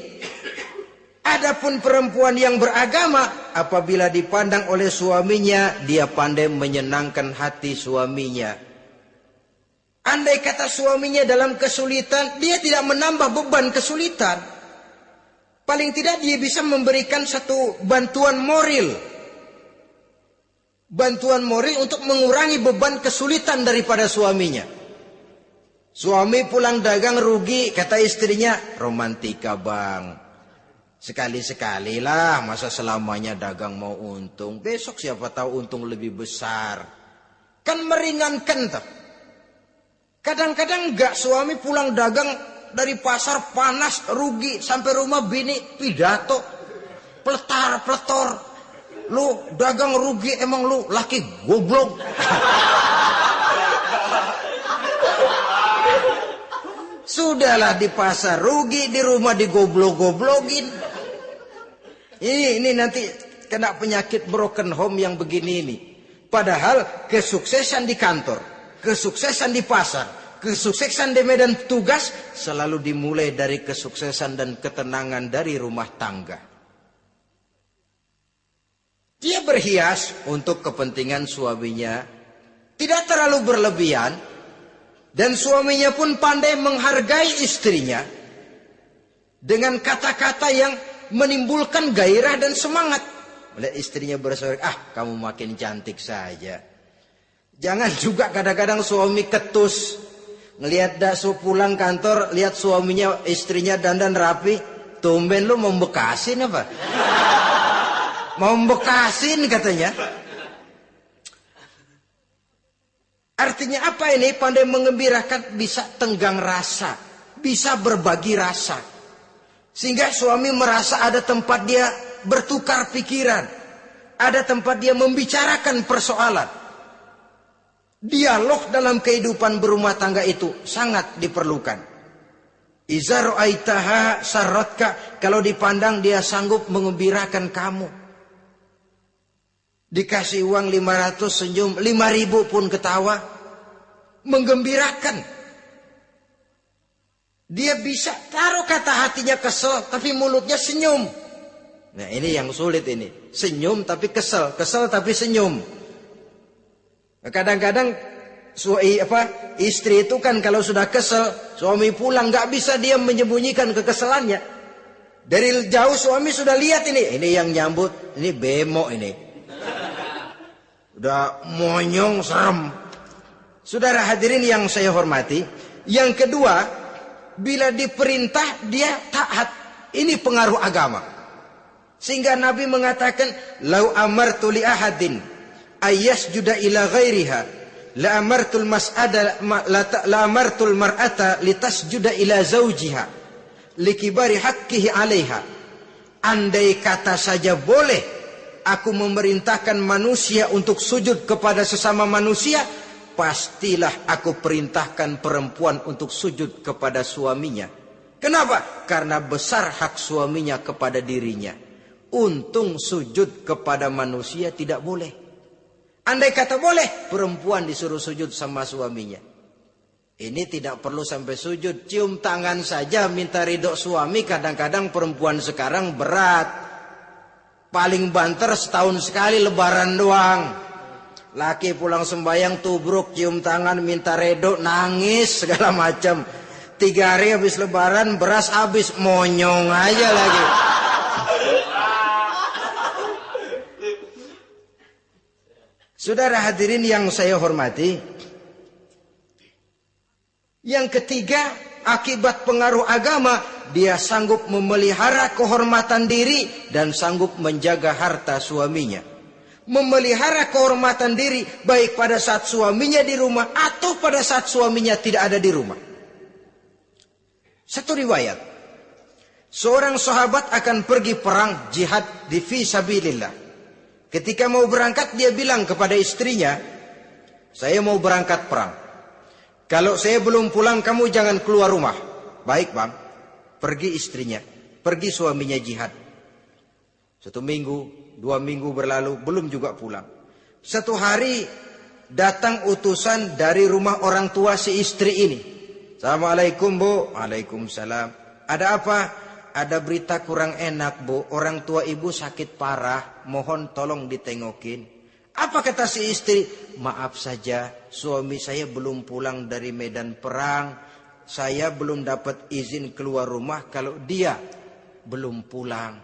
Adapun perempuan yang beragama, apabila dipandang oleh suaminya, dia pandai menyenangkan hati suaminya. Andai kata suaminya dalam kesulitan, dia tidak menambah beban kesulitan. Paling tidak dia bisa memberikan satu bantuan moral. Bantuan moral untuk mengurangi beban kesulitan daripada suaminya. Suami pulang dagang rugi, kata istrinya, romantika bang. Sekali-sekali lah, masa selamanya dagang mau untung. Besok siapa tahu untung lebih besar. Kan meringankan tuh. Kadang-kadang enggak, suami pulang dagang dari pasar panas, rugi. Sampai rumah bini pidato. Pletar-pletor. Lu dagang rugi, emang lu laki goblok. Sudahlah di pasar rugi, di rumah digoblok-goblokin. Ini nanti kena penyakit broken home yang begini ini. Padahal kesuksesan di kantor, kesuksesan di pasar, kesuksesan di medan tugas selalu dimulai dari kesuksesan dan ketenangan dari rumah tangga. Dia berhias untuk kepentingan suaminya, tidak terlalu berlebihan, dan suaminya pun pandai menghargai istrinya dengan kata-kata yang menimbulkan gairah dan semangat. Melihat istrinya bersorak, kamu makin cantik saja. Jangan juga kadang-kadang suami ketus. Ngelihat daksu pulang kantor, lihat suaminya, istrinya dandan rapi. Tumben lu mau bekasin apa? Mau bekasin katanya. Artinya apa ini? Pandai mengembirakan, bisa tenggang rasa, bisa berbagi rasa. Sehingga suami merasa ada tempat dia bertukar pikiran. Ada tempat dia membicarakan persoalan. Dialog dalam kehidupan berumah tangga itu sangat diperlukan. Iza ra'aitaha sarratka, kalau dipandang dia sanggup mengembirakan kamu. Dikasih uang 500 senyum, 5.000 pun ketawa. Menggembirakan. Dia bisa taruh kata hatinya kesel, tapi mulutnya senyum. Nah ini yang sulit ini. Senyum tapi kesel, kesel tapi senyum. Kadang-kadang istri itu kan kalau sudah kesel, suami pulang nggak bisa dia menyembunyikan kekesalannya. Dari jauh suami sudah lihat ini yang nyambut, ini bemo ini. Udah monyong serem. Saudara hadirin yang saya hormati, yang kedua, bila diperintah dia taat. Ini pengaruh agama. Sehingga Nabi mengatakan, "Lau amartu li ahadin ayyasjuda ila ghairiha, la amartul mar'ata litasjuda ila zawjiha, likibari haqqihi 'alaiha." Andai kata saja boleh aku memerintahkan manusia untuk sujud kepada sesama manusia, pastilah aku perintahkan perempuan untuk sujud kepada suaminya. Kenapa? Karena besar hak suaminya kepada dirinya. Untung sujud kepada manusia tidak boleh. Andai kata boleh, perempuan disuruh sujud sama suaminya. Ini tidak perlu sampai sujud, cium tangan saja minta ridho suami. Kadang-kadang perempuan sekarang berat. Paling banter setahun sekali lebaran doang. Laki pulang sembahyang tubruk, cium tangan, minta redo, nangis segala macam. 3 hari habis lebaran beras habis, monyong aja lagi. Saudara hadirin yang saya hormati, yang ketiga, akibat pengaruh agama, dia sanggup memelihara kehormatan diri dan sanggup menjaga harta suaminya. Memelihara kehormatan diri baik pada saat suaminya di rumah atau pada saat suaminya tidak ada di rumah. Satu riwayat, seorang sahabat akan pergi perang jihad di fi sabilillah. Ketika mau berangkat dia bilang kepada istrinya, saya mau berangkat perang. Kalau saya belum pulang kamu jangan keluar rumah. Baik bang. Pergi istrinya. Pergi suaminya jihad. 1 minggu, 2 minggu berlalu belum juga pulang. Satu hari datang utusan dari rumah orang tua si istri ini. Assalamualaikum bu. Waalaikumsalam. Ada apa? Ada berita kurang enak bu. Orang tua ibu sakit parah. Mohon tolong ditengokin. Apa kata si istri? Maaf saja, suami saya belum pulang dari medan perang. Saya belum dapat izin keluar rumah kalau dia belum pulang.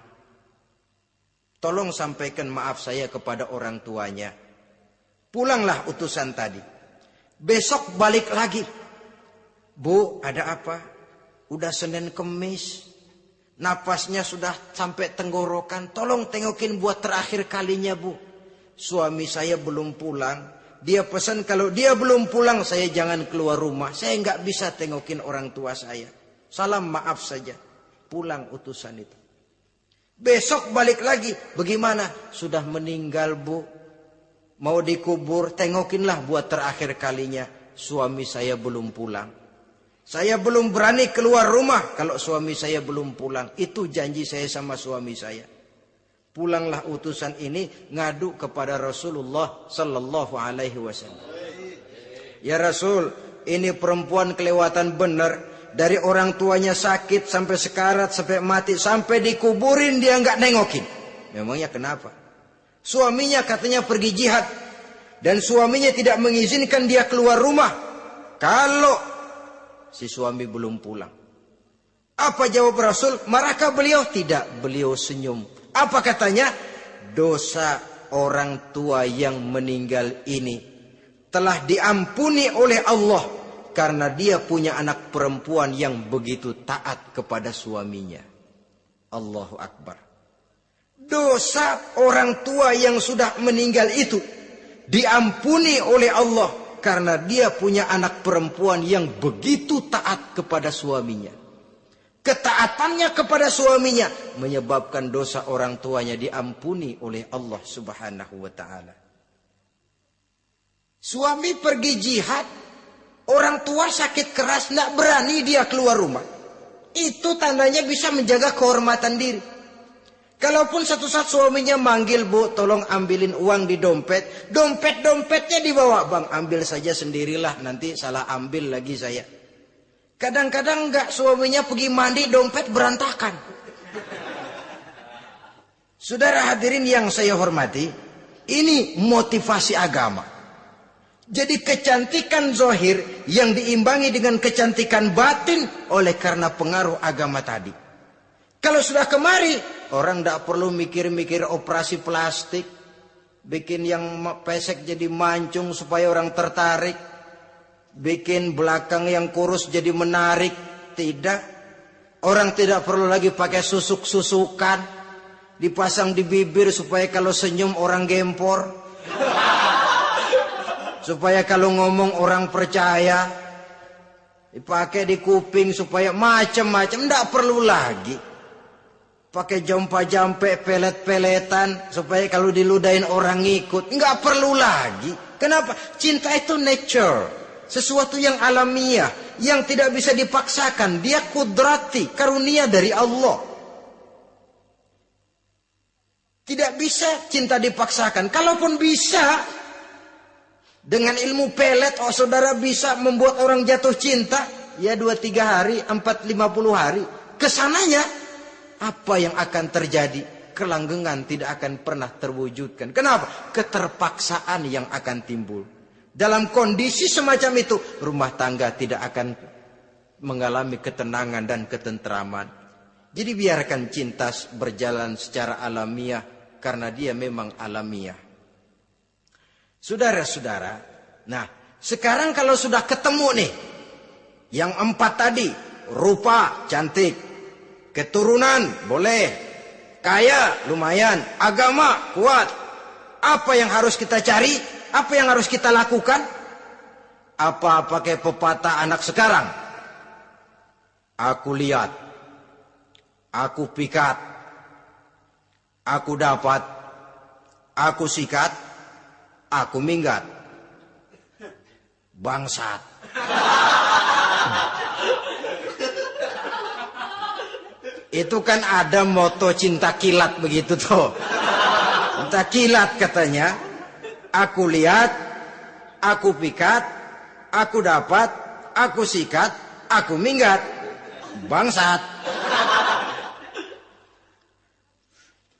Tolong sampaikan maaf saya kepada orang tuanya. Pulanglah utusan tadi. Besok balik lagi. Bu, ada apa? Udah Senin Kemis. Napasnya sudah sampai tenggorokan. Tolong tengokin buat terakhir kalinya bu. Suami saya belum pulang. Dia pesan kalau dia belum pulang saya jangan keluar rumah. Saya nggak bisa tengokin orang tua saya. Salam maaf saja. Pulang utusan itu. Besok balik lagi. Bagaimana? Sudah meninggal bu. Mau dikubur. Tengokinlah buat terakhir kalinya. Suami saya belum pulang. Saya belum berani keluar rumah kalau suami saya belum pulang. Itu janji saya sama suami saya. Pulanglah utusan ini ngadu kepada Rasulullah sallallahu alaihi wasallam. Ya Rasul, ini perempuan kelewatan benar. Dari orang tuanya sakit sampai sekarat, sampai mati, sampai dikuburin dia nggak nengokin. Memangnya kenapa? Suaminya katanya pergi jihad. Dan suaminya tidak mengizinkan dia keluar rumah. Kalau si suami belum pulang. Apa jawab Rasul? Marahkah beliau? Tidak, beliau senyum. Apa katanya? Dosa orang tua yang meninggal ini telah diampuni oleh Allah karena dia punya anak perempuan yang begitu taat kepada suaminya. Allahu Akbar. Dosa orang tua yang sudah meninggal itu diampuni oleh Allah karena dia punya anak perempuan yang begitu taat kepada suaminya. Ketaatannya kepada suaminya menyebabkan dosa orang tuanya diampuni oleh Allah Subhanahu wa taala. Suami pergi jihad, orang tua sakit keras, tidak berani dia keluar rumah. Itu tandanya bisa menjaga kehormatan diri. Kalaupun satu saat suaminya manggil, bu, tolong ambilin uang di dompet. Dompetnya dibawa, bang, ambil saja sendirilah, nanti salah ambil lagi saya. Kadang-kadang enggak, suaminya pergi mandi, dompet berantakan. Saudara hadirin yang saya hormati, ini motivasi agama. Jadi kecantikan zahir yang diimbangi dengan kecantikan batin oleh karena pengaruh agama tadi. Kalau sudah kemari, orang tidak perlu mikir-mikir operasi plastik, bikin yang pesek jadi mancung supaya orang tertarik. Bikin belakang yang kurus jadi menarik. Tidak. Orang tidak perlu lagi pakai susuk-susukan. Dipasang di bibir supaya kalau senyum orang gempor. Supaya kalau ngomong orang percaya. Dipakai di kuping supaya macam-macam. Tidak perlu lagi. Pakai jompa-jampe, pelet-peletan. Supaya kalau diludahin orang ngikut. Nggak perlu lagi. Kenapa? Cinta itu nature. Sesuatu yang alamiah, yang tidak bisa dipaksakan. Dia kudrati, karunia dari Allah. Tidak bisa cinta dipaksakan. Kalaupun bisa, dengan ilmu pelet, oh saudara bisa membuat orang jatuh cinta. Ya 2-3 hari, 4-50 hari. Kesananya, apa yang akan terjadi? Kelanggengan tidak akan pernah terwujudkan. Kenapa? Keterpaksaan yang akan timbul. Dalam kondisi semacam itu, rumah tangga tidak akan mengalami ketenangan dan ketentraman. Jadi biarkan cinta berjalan secara alamiah, karena dia memang alamiah. Saudara-saudara, nah sekarang kalau sudah ketemu nih, yang 4 tadi, rupa cantik, keturunan boleh, kaya lumayan, agama kuat. Apa yang harus kita cari? Apa yang harus kita lakukan? Apa pakai pepatah anak sekarang? Aku lihat, aku pikat, aku dapat, aku sikat, aku minggat. Bangsat. Itu kan ada moto cinta kilat begitu tuh. Cinta kilat katanya. Aku lihat, aku pikat, aku dapat, aku sikat, aku minggat. Bangsat.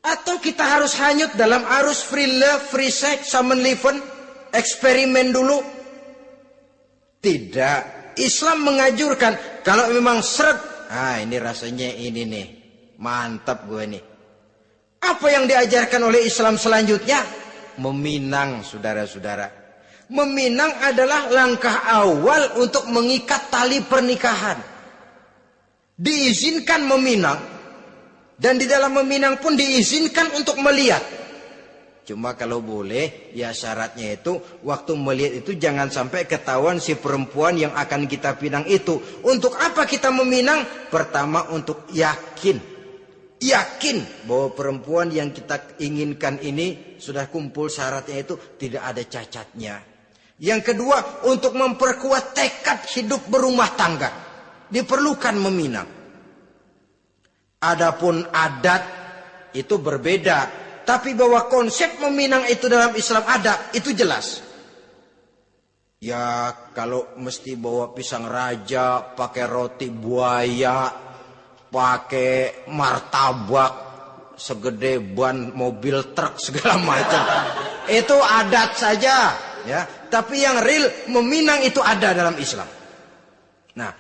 Atau kita harus hanyut dalam arus free love, free sex, summon liven, eksperimen dulu? Tidak. Islam menganjurkan kalau memang seret, ini rasanya ini nih, mantap gue nih. Apa yang diajarkan oleh Islam selanjutnya? Meminang, saudara-saudara. Meminang adalah langkah awal untuk mengikat tali pernikahan. Diizinkan meminang, dan di dalam meminang pun diizinkan untuk melihat. Cuma kalau boleh, ya syaratnya itu waktu melihat itu jangan sampai ketahuan si perempuan yang akan kita pinang itu. Untuk apa kita meminang? Pertama untuk yakin. Yakin bahwa perempuan yang kita inginkan ini sudah kumpul syaratnya itu, tidak ada cacatnya. Yang kedua, untuk memperkuat tekad hidup berumah tangga. Diperlukan meminang. Adapun adat itu berbeda, tapi bahwa konsep meminang itu dalam Islam ada, itu jelas. Ya kalau mesti bawa pisang raja, pakai roti buaya, pakai martabak segede ban mobil truk segala macam, itu adat saja, ya. Tapi yang real meminang itu ada dalam Islam. Nah,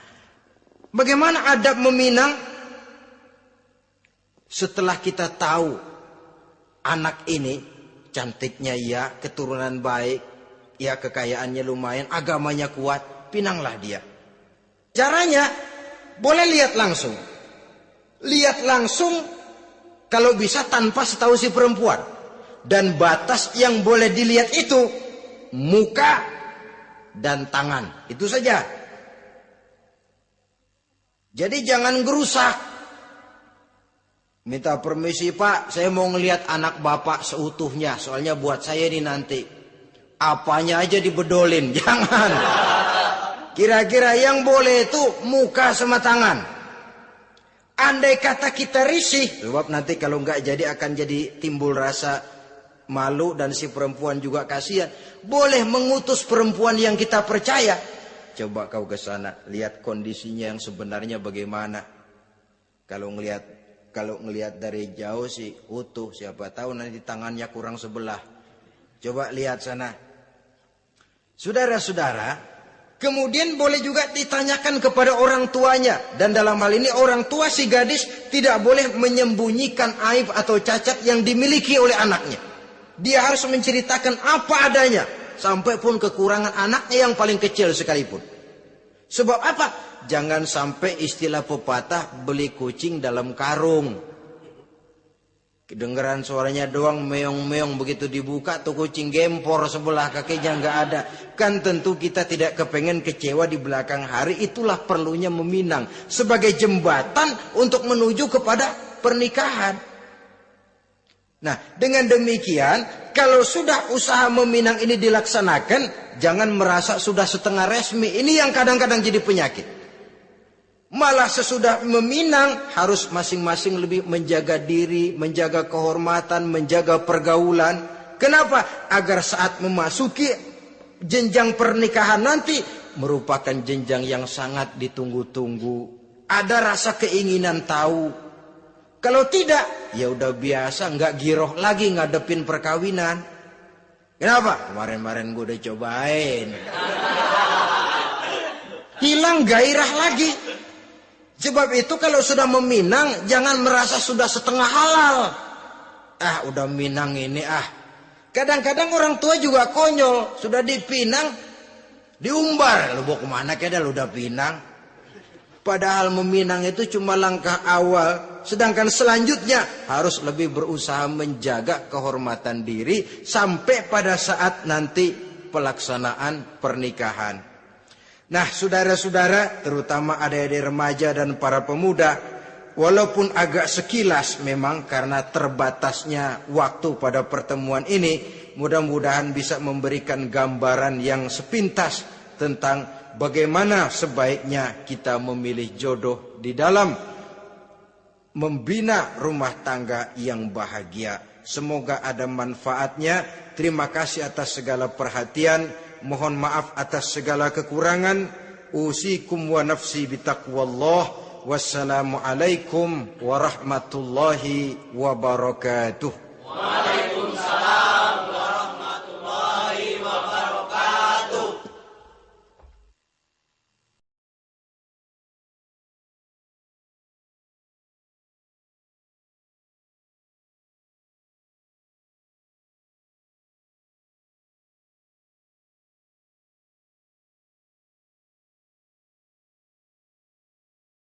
bagaimana adab meminang? Setelah kita tahu anak ini cantiknya ya, keturunan baik, ya kekayaannya lumayan, agamanya kuat, pinanglah dia. Caranya boleh lihat langsung. Lihat langsung kalau bisa tanpa setahu si perempuan. Dan batas yang boleh dilihat itu muka dan tangan. Itu saja. Jadi jangan gerusak. Minta permisi Pak, saya mau ngelihat anak bapak seutuhnya. Soalnya buat saya ini nanti. Apanya aja dibedolin, jangan. Kira-kira yang boleh itu muka sama tangan. Andai kata kita risih, sebab nanti kalau nggak jadi akan jadi timbul rasa malu dan si perempuan juga kasihan. Boleh mengutus perempuan yang kita percaya. Coba kau ke sana, lihat kondisinya yang sebenarnya bagaimana. Kalau ngelihat dari jauh sih utuh, siapa tahu nanti tangannya kurang sebelah. Coba lihat sana. Saudara-saudara, kemudian boleh juga ditanyakan kepada orang tuanya. Dan dalam hal ini orang tua si gadis tidak boleh menyembunyikan aib atau cacat yang dimiliki oleh anaknya. Dia harus menceritakan apa adanya. Sampai pun kekurangan anaknya yang paling kecil sekalipun. Sebab apa? Jangan sampai istilah pepatah beli kucing dalam karung. Kedengeran suaranya doang meong-meong, begitu dibuka tuh kucing gempor sebelah kakinya nggak ada. Kan tentu kita tidak kepengen kecewa di belakang hari. Itulah perlunya meminang sebagai jembatan untuk menuju kepada pernikahan. Nah, dengan demikian kalau sudah usaha meminang ini dilaksanakan, jangan merasa sudah setengah resmi. Ini yang kadang-kadang jadi penyakit. Malah sesudah meminang harus masing-masing lebih menjaga diri, menjaga kehormatan, menjaga pergaulan. Kenapa? Agar saat memasuki jenjang pernikahan nanti merupakan jenjang yang sangat ditunggu-tunggu. Ada rasa keinginan tahu. Kalau tidak, ya udah biasa, nggak giroh lagi ngadepin perkawinan. Kenapa? Kemarin-kemarin gue udah cobain. Hilang gairah lagi. Sebab itu kalau sudah meminang, jangan merasa sudah setengah halal. Udah minang ini Kadang-kadang orang tua juga konyol. Sudah dipinang, diumbar. Lu bawa kemana kayaknya lu udah pinang. Padahal meminang itu cuma langkah awal. Sedangkan selanjutnya harus lebih berusaha menjaga kehormatan diri. Sampai pada saat nanti pelaksanaan pernikahan. Nah, saudara-saudara, terutama adik-adik remaja dan para pemuda, walaupun agak sekilas memang karena terbatasnya waktu pada pertemuan ini, mudah-mudahan bisa memberikan gambaran yang sepintas tentang bagaimana sebaiknya kita memilih jodoh di dalam membina rumah tangga yang bahagia. Semoga ada manfaatnya. Terima kasih atas segala perhatian. Mohon maaf atas segala kekurangan. Usikum wa nafsi bitaqwallah. Wassalamualaikum warahmatullahi wabarakatuh.